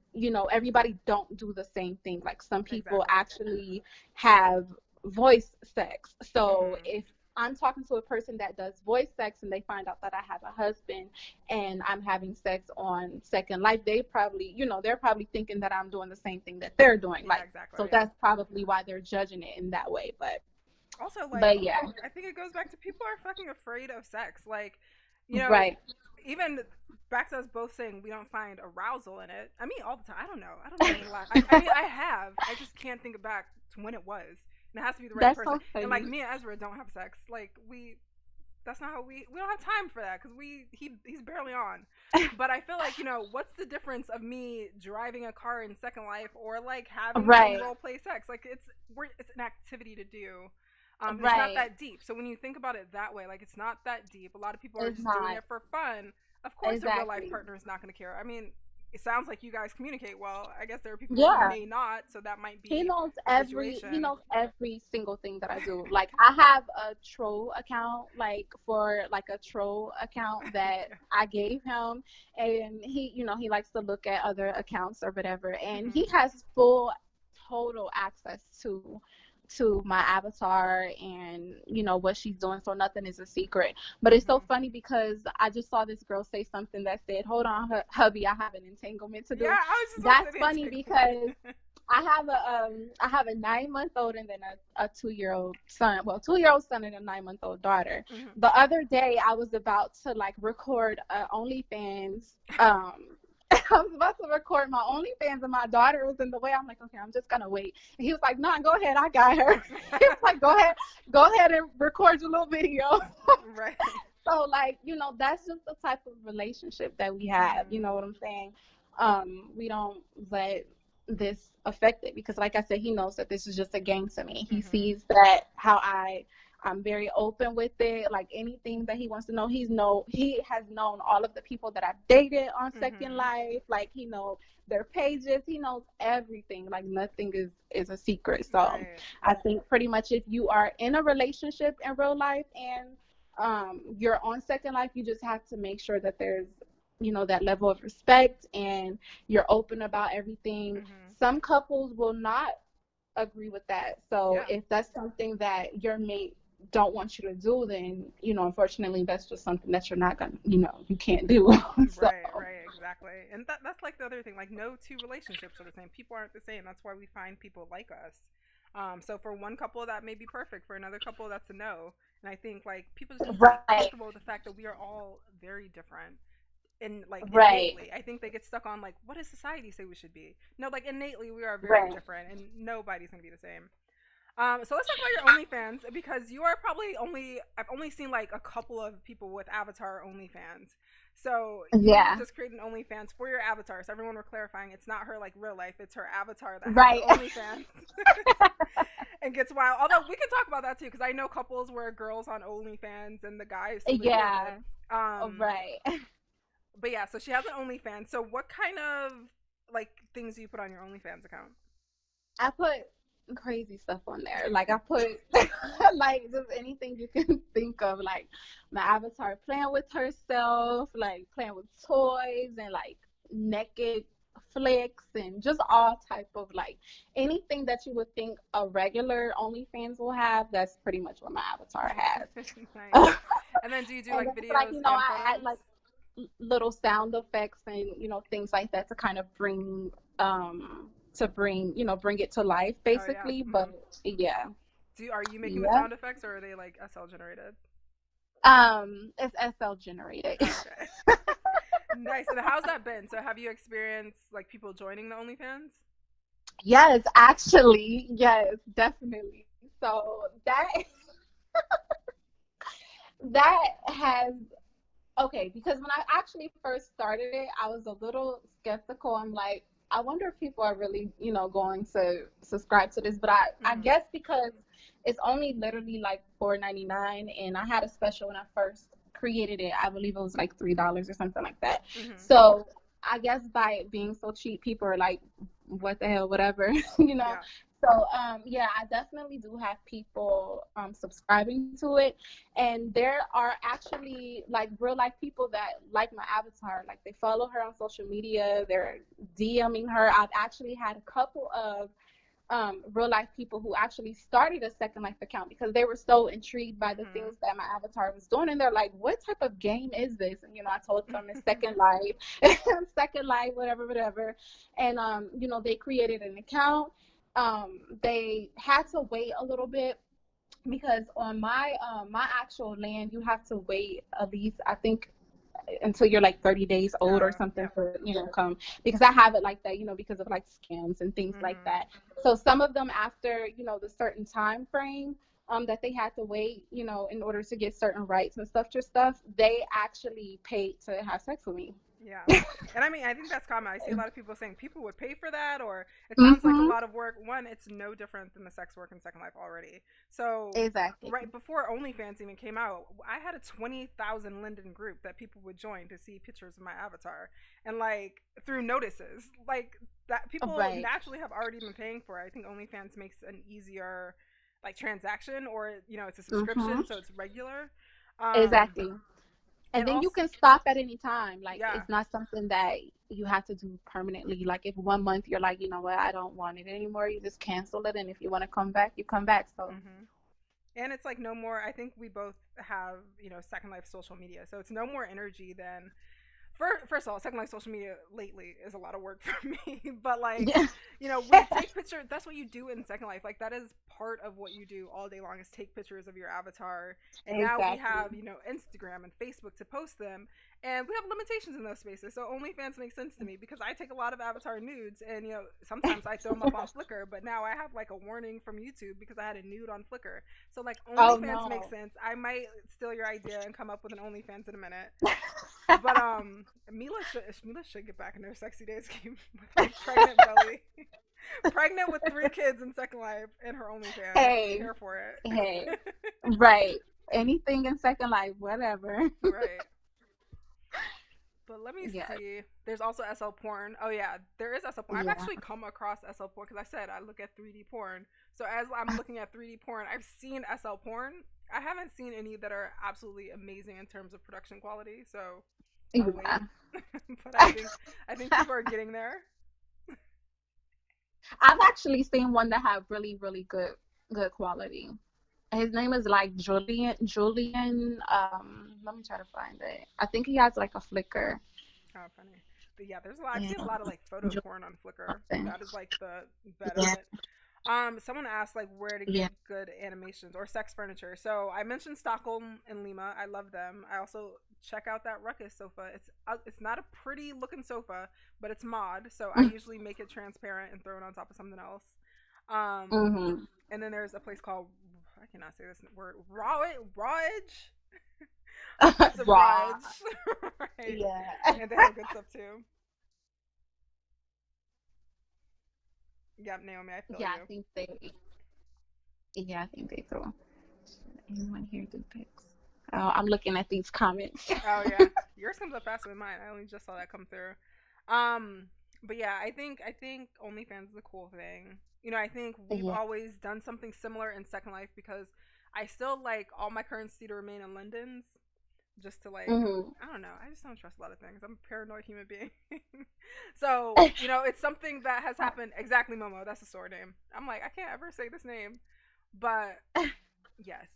everybody don't do the same thing. Like, some people Exactly. actually have voice sex. So Mhm. if I'm talking to a person that does voice sex and they find out that I have a husband and I'm having sex on Second Life, they're probably thinking that I'm doing the same thing that they're doing. Yeah. Like, Exactly. so Yeah. that's probably why they're judging it in that way. But Also, like, but yeah. I think it goes back to people are fucking afraid of sex. Like, you know, Right. even back to us both saying we don't find arousal in it. I mean, all the time. I don't know. I don't know when the last. I mean, I have. I just can't think back to when it was. And it has to be the right That's person. so And like funny. me and Ezra don't have sex. Like we. That's not how we don't have time for that because he's barely on. But I feel like what's the difference of me driving a car in Second Life or like having some Right. role play sex? Like it's an activity to do. And it's not Right. that deep. So when you think about it that way, like it's not that deep. A lot of people are It's just doing not. it for fun. Of course, a real life Exactly. partner is not going to care. I mean, it sounds like you guys communicate well. I guess there are people who Yeah. may not, so that might He be knows the he situation. knows every single thing that I do. Like, I have a troll account, like, for like a troll account that Yeah. I gave him, and he likes to look at other accounts or whatever, and Hmm. he has full total access to to my avatar and what she's doing, so nothing is a secret. But it's so funny because I just saw this girl say something that said, hold on, hubby, I have an entanglement to do. Yeah, I was just That's about to funny say because I have a 9-month-old and then a 2-year-old son. Well, 2-year-old son and a 9-month-old daughter. The other day I was about to like record OnlyFans. I was about to record my OnlyFans and my daughter was in the way. I'm like, okay, I'm just gonna wait. And he was like, no, go ahead, I got her. He was like, go ahead and record your little video. Right. So like, that's just the type of relationship that we have. You know what I'm saying? We don't let this affect it because, like I said, he knows that this is just a game to me. He sees that how I'm very open with it. Like anything that he wants to know, he has known all of the people that I've dated on Second Life. Like he knows their pages. He knows everything. Like nothing is a secret. So right. I think pretty much if you are in a relationship in real life and you're on Second Life, you just have to make sure that there's that level of respect and you're open about everything. Some couples will not agree with that. So if that's something that your mate don't want you to do, then unfortunately that's just something that you're not gonna you can't do. So. Right, exactly. And that's like the other thing, like no two relationships are the same. People aren't the same. That's why we find people like us. So for one couple that may be perfect, for another couple that's a no. And I think like people just need to be comfortable with the fact that we are all very different. And like innately, I think they get stuck on like, what does society say we should be? No, like innately we are very different, and nobody's gonna be the same. So let's talk about your OnlyFans because you are probably I've only seen like a couple of people with avatar OnlyFans. So you just created an OnlyFans for your avatar. So everyone, we're clarifying, it's not her like real life; it's her avatar that has OnlyFans and gets wild. Although we can talk about that too because I know couples where girls on OnlyFans and the guys. But yeah, so she has an OnlyFans. So what kind of like things do you put on your OnlyFans account? I put crazy stuff on there. Like I put like just anything you can think of. Like my avatar playing with herself, like playing with toys and like naked flicks and just all type of like anything that you would think a regular OnlyFans will have. That's pretty much what my avatar has. Nice. And then do you do like videos? Like I add like little sound effects and things like that to kind of bring bring it to life basically. But are you making the sound effects or are they like SL generated? It's SL generated. Okay. Nice. And how's that been? So have you experienced like people joining the OnlyFans? Yes, actually, yes, definitely. So that has because when I actually first started it, I was a little skeptical. I'm like, I wonder if people are really, going to subscribe to this. But I guess because it's only literally like $4.99, and I had a special when I first created it. I believe it was like $3 or something like that. So I guess by it being so cheap, people are like, what the hell, whatever, Yeah. So, I definitely do have people subscribing to it. And there are actually like real life people that like my avatar. Like they follow her on social media. They're DMing her. I've actually had a couple of real life people who actually started a Second Life account because they were so intrigued by the things that my avatar was doing. And they're like, what type of game is this? And, I told them it's Second Life, Second Life, whatever. And, they created an account. They had to wait a little bit because on my actual land, you have to wait at least, I think, until you're like 30 days old or something for come, because I have it like that because of like scams and things like that. So some of them after the certain time frame that they had to wait in order to get certain rights and stuff, they actually paid to have sex with me. Yeah. And I mean, I think that's common. I see a lot of people saying people would pay for that, or it sounds like a lot of work. One, it's no different than the sex work in Second Life already. So exactly. Right before OnlyFans even came out, I had a 20,000 Linden group that people would join to see pictures of my avatar, and like through notices, like that people naturally have already been paying for it. I think OnlyFans makes an easier like transaction, or it's a subscription, so it's regular. Exactly. And then also, you can stop at any time. Like it's not something that you have to do permanently. Like if 1 month you're like, you know what, I don't want it anymore, you just cancel it, and if you want to come back, you come back. So Mm-hmm. And it's like no more. I think we both have, Second Life social media, so it's no more energy than. First of all, Second Life social media lately is a lot of work for me. But like, yeah. we take pictures. That's what you do in Second Life. Like that is part of what you do all day long is take pictures of your avatar. And now we Exactly. have, Instagram and Facebook to post them, and we have limitations in those spaces. So OnlyFans makes sense to me because I take a lot of avatar nudes, and sometimes I throw them up on Flickr. But now I have like a warning from YouTube because I had a nude on Flickr. So like Oh OnlyFans makes no. sense. I might steal your idea and come up with an OnlyFans in a minute. But Meela should get back in her sexy days game with her pregnant belly, pregnant with 3 kids in Second Life, and her OnlyFans. Hey, Here for hey, it. right. Anything in Second Life, whatever. Right. But let me Yes. see. There's also SL porn. Oh yeah, there is SL porn. I've Yeah. actually come across SL porn because I said I look at 3D porn. So as I'm looking at 3D porn, I've seen SL porn. I haven't seen any that are absolutely amazing in terms of production quality. So I'll Yeah. wait. But I think people are getting there. I've actually seen one that have really, really good quality. His name is like Julian. Let me try to find it. I think he has like a Flickr. Oh, funny. But yeah, there's a lot. I've seen a And lot of like photo Julian porn on Flickr. something. That is like the bed of Yeah. it. Someone asked like where to Yeah. get good animations or sex furniture. So I mentioned Stockholm and Lima. I love them. I also check out that Ruckus sofa. It's not a pretty looking sofa, but it's mod. So I usually make it transparent and throw it on top of something else. Um, Mm-hmm. and then there's a place called I cannot say this word Rawage. It's a Raw. Raj, right? Yeah. And they have good stuff too. Yep, Naomi, I feel Yeah, you. I think they throw. Anyone here do pics? Oh, I'm looking at these comments. Oh yeah, yours comes up faster than mine. I only just saw that come through. Um, but yeah, I think OnlyFans is a cool thing. I think we've Yeah. always done something similar in Second Life because I still like all my currency to remain in London's, just to like Hmm. I don't know. I just don't trust a lot of things. I'm a paranoid human being. So it's something that has happened. Exactly, Momo. That's the store name. I'm like I can't ever say this name, but yes,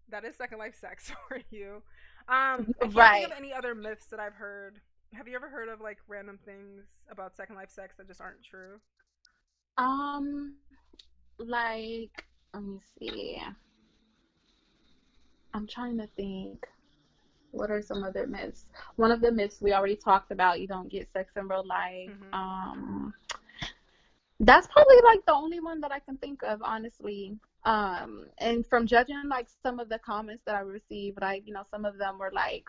that is Second Life sex for you. I can't think of Right. any other myths that I've heard. Have you ever heard of like random things about Second Life sex that just aren't true? Um, like, let me see. I'm trying to think. What are some other myths? One of the myths we already talked about, you don't get sex in real life. Mm-hmm. That's probably like the only one that I can think of, honestly. And from judging like some of the comments that I received, like, some of them were like,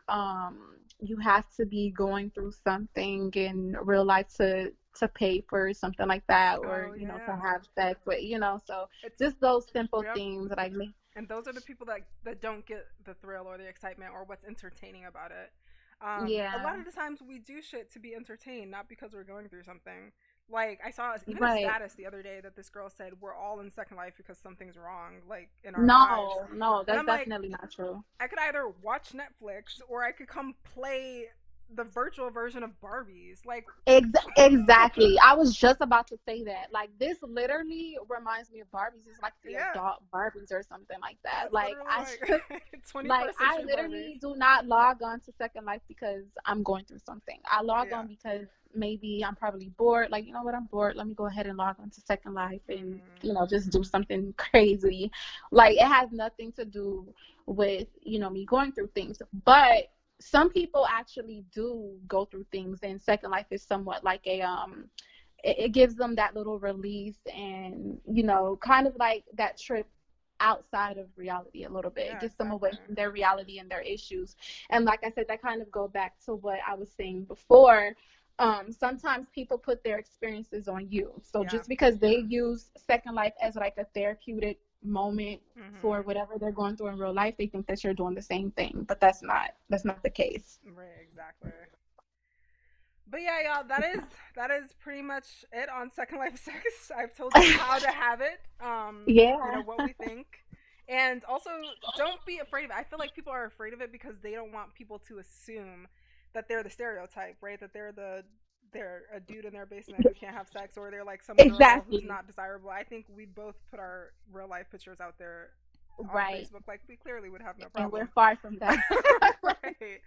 you have to be going through something in real life to pay for something like that, or, Oh to yeah, have sex with, so it's just those simple yep. things that I make. And those are the people that don't get the thrill or the excitement or what's entertaining about it. A Yeah, lot of the times we do shit to be entertained, not because we're going through something. Like I saw even a right. status the other day that this girl said we're all in Second Life because something's wrong, like in our lives. No, no, And that's I'm like, definitely not true. I could either watch Netflix or I could come play the virtual version of Barbies. Like, Exactly. I was just about to say that. Like, this literally reminds me of Barbies. It's like the yeah, adult Barbies or something like that. it's Like, literally I like like 21st I century Barbies. literally do not log on to Second Life because I'm going through something. I log Yeah. on because maybe I'm probably bored. Like, you know what, I'm bored. Let me go ahead and log on to Second Life and, Hmm. just do something crazy. Like, it has nothing to do with, me going through things. But some people actually do go through things, and Second Life is somewhat like it gives them that little release, and kind of like that trip outside of reality a little bit. It Yeah, gets them away exactly. from their reality and their issues. And like I said, that kind of go back to what I was saying before. Sometimes people put their experiences on you. So Yeah. just because they use Second Life as like a therapeutic moment for Hmm. whatever they're going through in real life, they think that you're doing the same thing. But that's not the case. Right, exactly. But yeah, y'all, that is pretty much it on Second Life Sex. I've told you how to have it. Yeah. What we think. And also don't be afraid of it. I feel like people are afraid of it because they don't want people to assume that they're the stereotype, right? That they're they're a dude in their basement who can't have sex, or they're like some girl who's Exactly. not desirable. I think we both put our real life pictures out there on Right. Facebook. Like, we clearly would have no And we're problem. far from that. Right.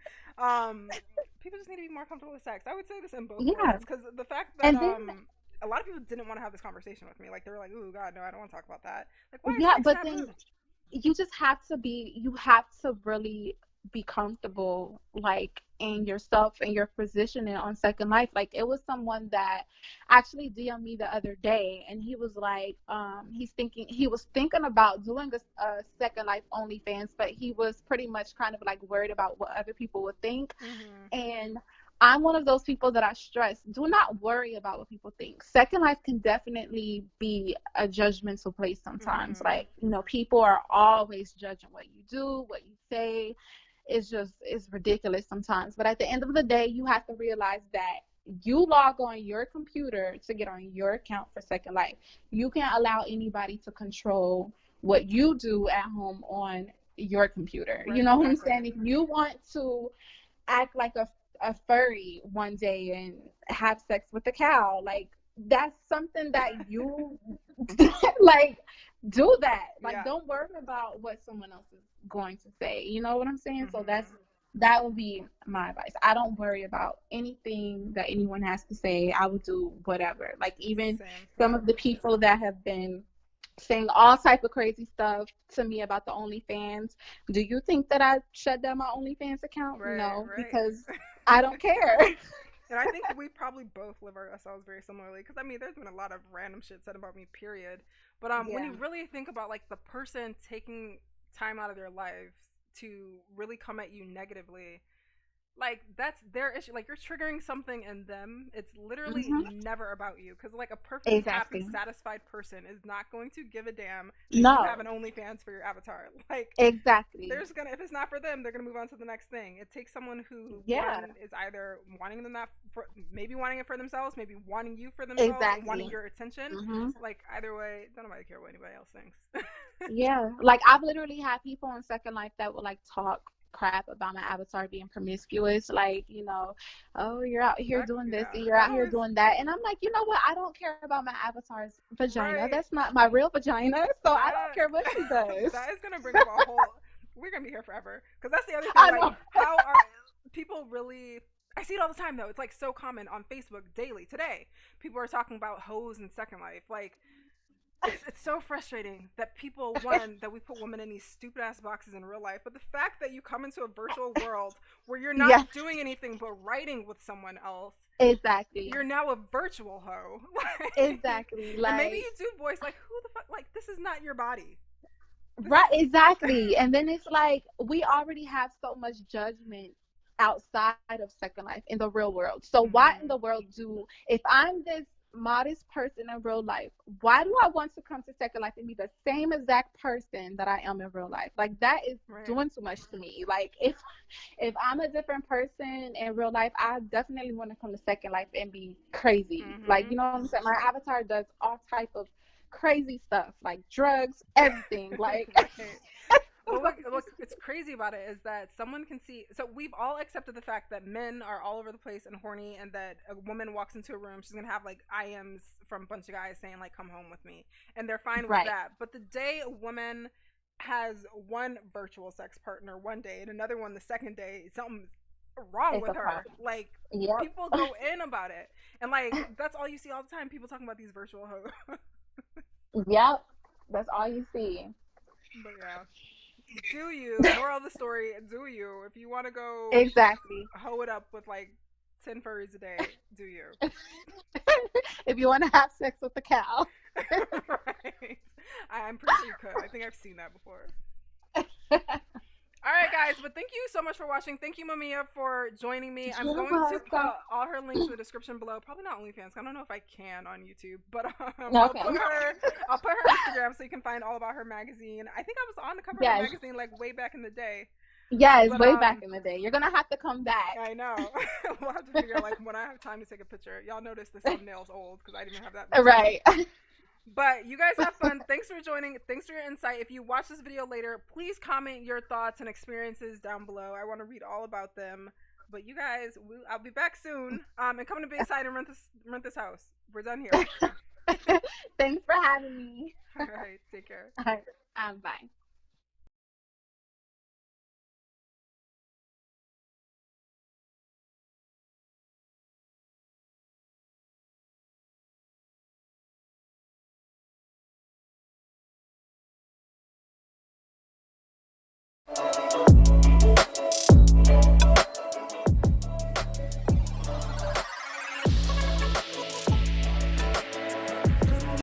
People just need to be more comfortable with sex. I would say this in both Yeah. worlds, because the fact that And then, a lot of people didn't want to have this conversation with me. Like, they were like, "Ooh, God, no, I don't want to talk about that." Like, why is yeah, sex but then taboo? you have to really be comfortable, like, in yourself and your positioning on Second Life. Like, it was someone that actually DM'd me the other day, and he was like, he was thinking about doing a Second Life OnlyFans, but he was pretty much kind of like worried about what other people would think. Mm-hmm. And I'm one of those people that I stress, do not worry about what people think. Second Life can definitely be a judgmental place sometimes. Mm-hmm. Like, people are always judging what you do, what you say. It's ridiculous sometimes. But at the end of the day, you have to realize that you log on your computer to get on your account for Second Life. You can't allow anybody to control what you do at home on your computer. Right, You know what I'm exactly. saying? If you want to act like a furry one day and have sex with a cow, like, that's something that you like, do that. Like, Yeah. don't worry about what someone else is going to say. You know what I'm saying? So Mm-hmm. that would be my advice. I don't worry about anything that anyone has to say. I would do whatever. Like, even Same. some of the people that have been saying all type of crazy stuff to me about the OnlyFans. Do you think that I shut down my OnlyFans account? Right, No, right. because I don't care. And I think we probably both live ourselves very similarly, because I mean, there's been a lot of random shit said about me, period. But when Yeah. you really think about, like, the person taking time out of their lives to really come at you negatively, like, that's their issue. Like, you're triggering something in them. It's literally Hmm. never about you, because, like, a perfectly happy, Exactly. satisfied person is not going to give a damn that you have No. an OnlyFans for your avatar. Like, Exactly. there's gonna, if it's not for them, they're gonna move on to the next thing. It takes someone who, Yeah. one, is either wanting them that for, maybe wanting it for themselves, maybe wanting you for themselves, and wanting Exactly. your attention. Hmm. Like, either way, don't nobody care what anybody else thinks. Yeah. Like, I've literally had people on Second Life that would, like, talk crap about my avatar being promiscuous. Like, oh, you're out here That, doing this yeah, and you're that out here always, doing that. And I'm like, you know what? I don't care about my avatar's vagina. right. That's not my real vagina. So I don't That care what she does. that is gonna bring up a whole. We're gonna be here forever, because that's the other thing. I Like, know. how are people really? I see it all the time though. It's like so common on Facebook daily. Today, people are talking about hoes and Second Life. Like, it's so frustrating that people, one, that we put women in these stupid ass boxes in real life, but the fact that you come into a virtual world where you're Yes, not doing anything but writing with someone else, exactly. you're now a virtual hoe. Like, Exactly. and maybe Like, you do voice, like, who the fuck, like, this is not your body. This right, is exactly. And then it's like we already have so much judgment outside of Second Life in the real world. So why in mm-hmm. the world if I'm this modest person in real life, why do I want to come to Second Life and be the same exact person that I am in real life? Like, that is Right. doing too much to me. Like, if I'm a different person in real life, I definitely want to come to Second Life and be crazy. Like, Mm-hmm. you know what I'm saying? My avatar does all type of crazy stuff, like drugs, everything. Like, Right. But what it's crazy about it is that someone can see. So we've all accepted the fact that men are all over the place and horny, and that a woman walks into a room, she's gonna have, like, IMs from a bunch of guys saying, like, "Come home with me," and they're fine with right. that. But the day a woman has one virtual sex partner one day and another one the second day, something's wrong It's with a her. problem. Like, Yep. people go in about it, and, like, that's all you see all the time. People talking about these virtual hoes. Yep. That's all you see. But yeah. Do you? Moral of the story, do you? If you want to go Exactly. hoe it up with, like, 10 furries a day, do you? If you want to have sex with a cow. Right. I'm pretty sure you could. I think I've seen that before. All right, guys, but thank you so much for watching. Thank you, Mamia, for joining me. I'm You're going to put welcome. all her links in the description below. Probably not OnlyFans. I don't know if I can on YouTube, but Okay. I'll put her Instagram so you can find all about her magazine. I think I was on the cover of her Yes. magazine, like, way back in the day. Yes, But way back in the day. You're gonna have to come back. I know. We'll have to figure out, like, when I have time to take a picture. Y'all notice the thumbnail's old because I didn't even have that much Right. time. But you guys have fun. Thanks for joining. Thanks for your insight. If you watch this video later, please comment your thoughts and experiences down below. I want to read all about them. But you guys, I'll be back soon. And come to Bayside and rent this house. We're done here. Thanks for having me. All right, take care. All right. Bye.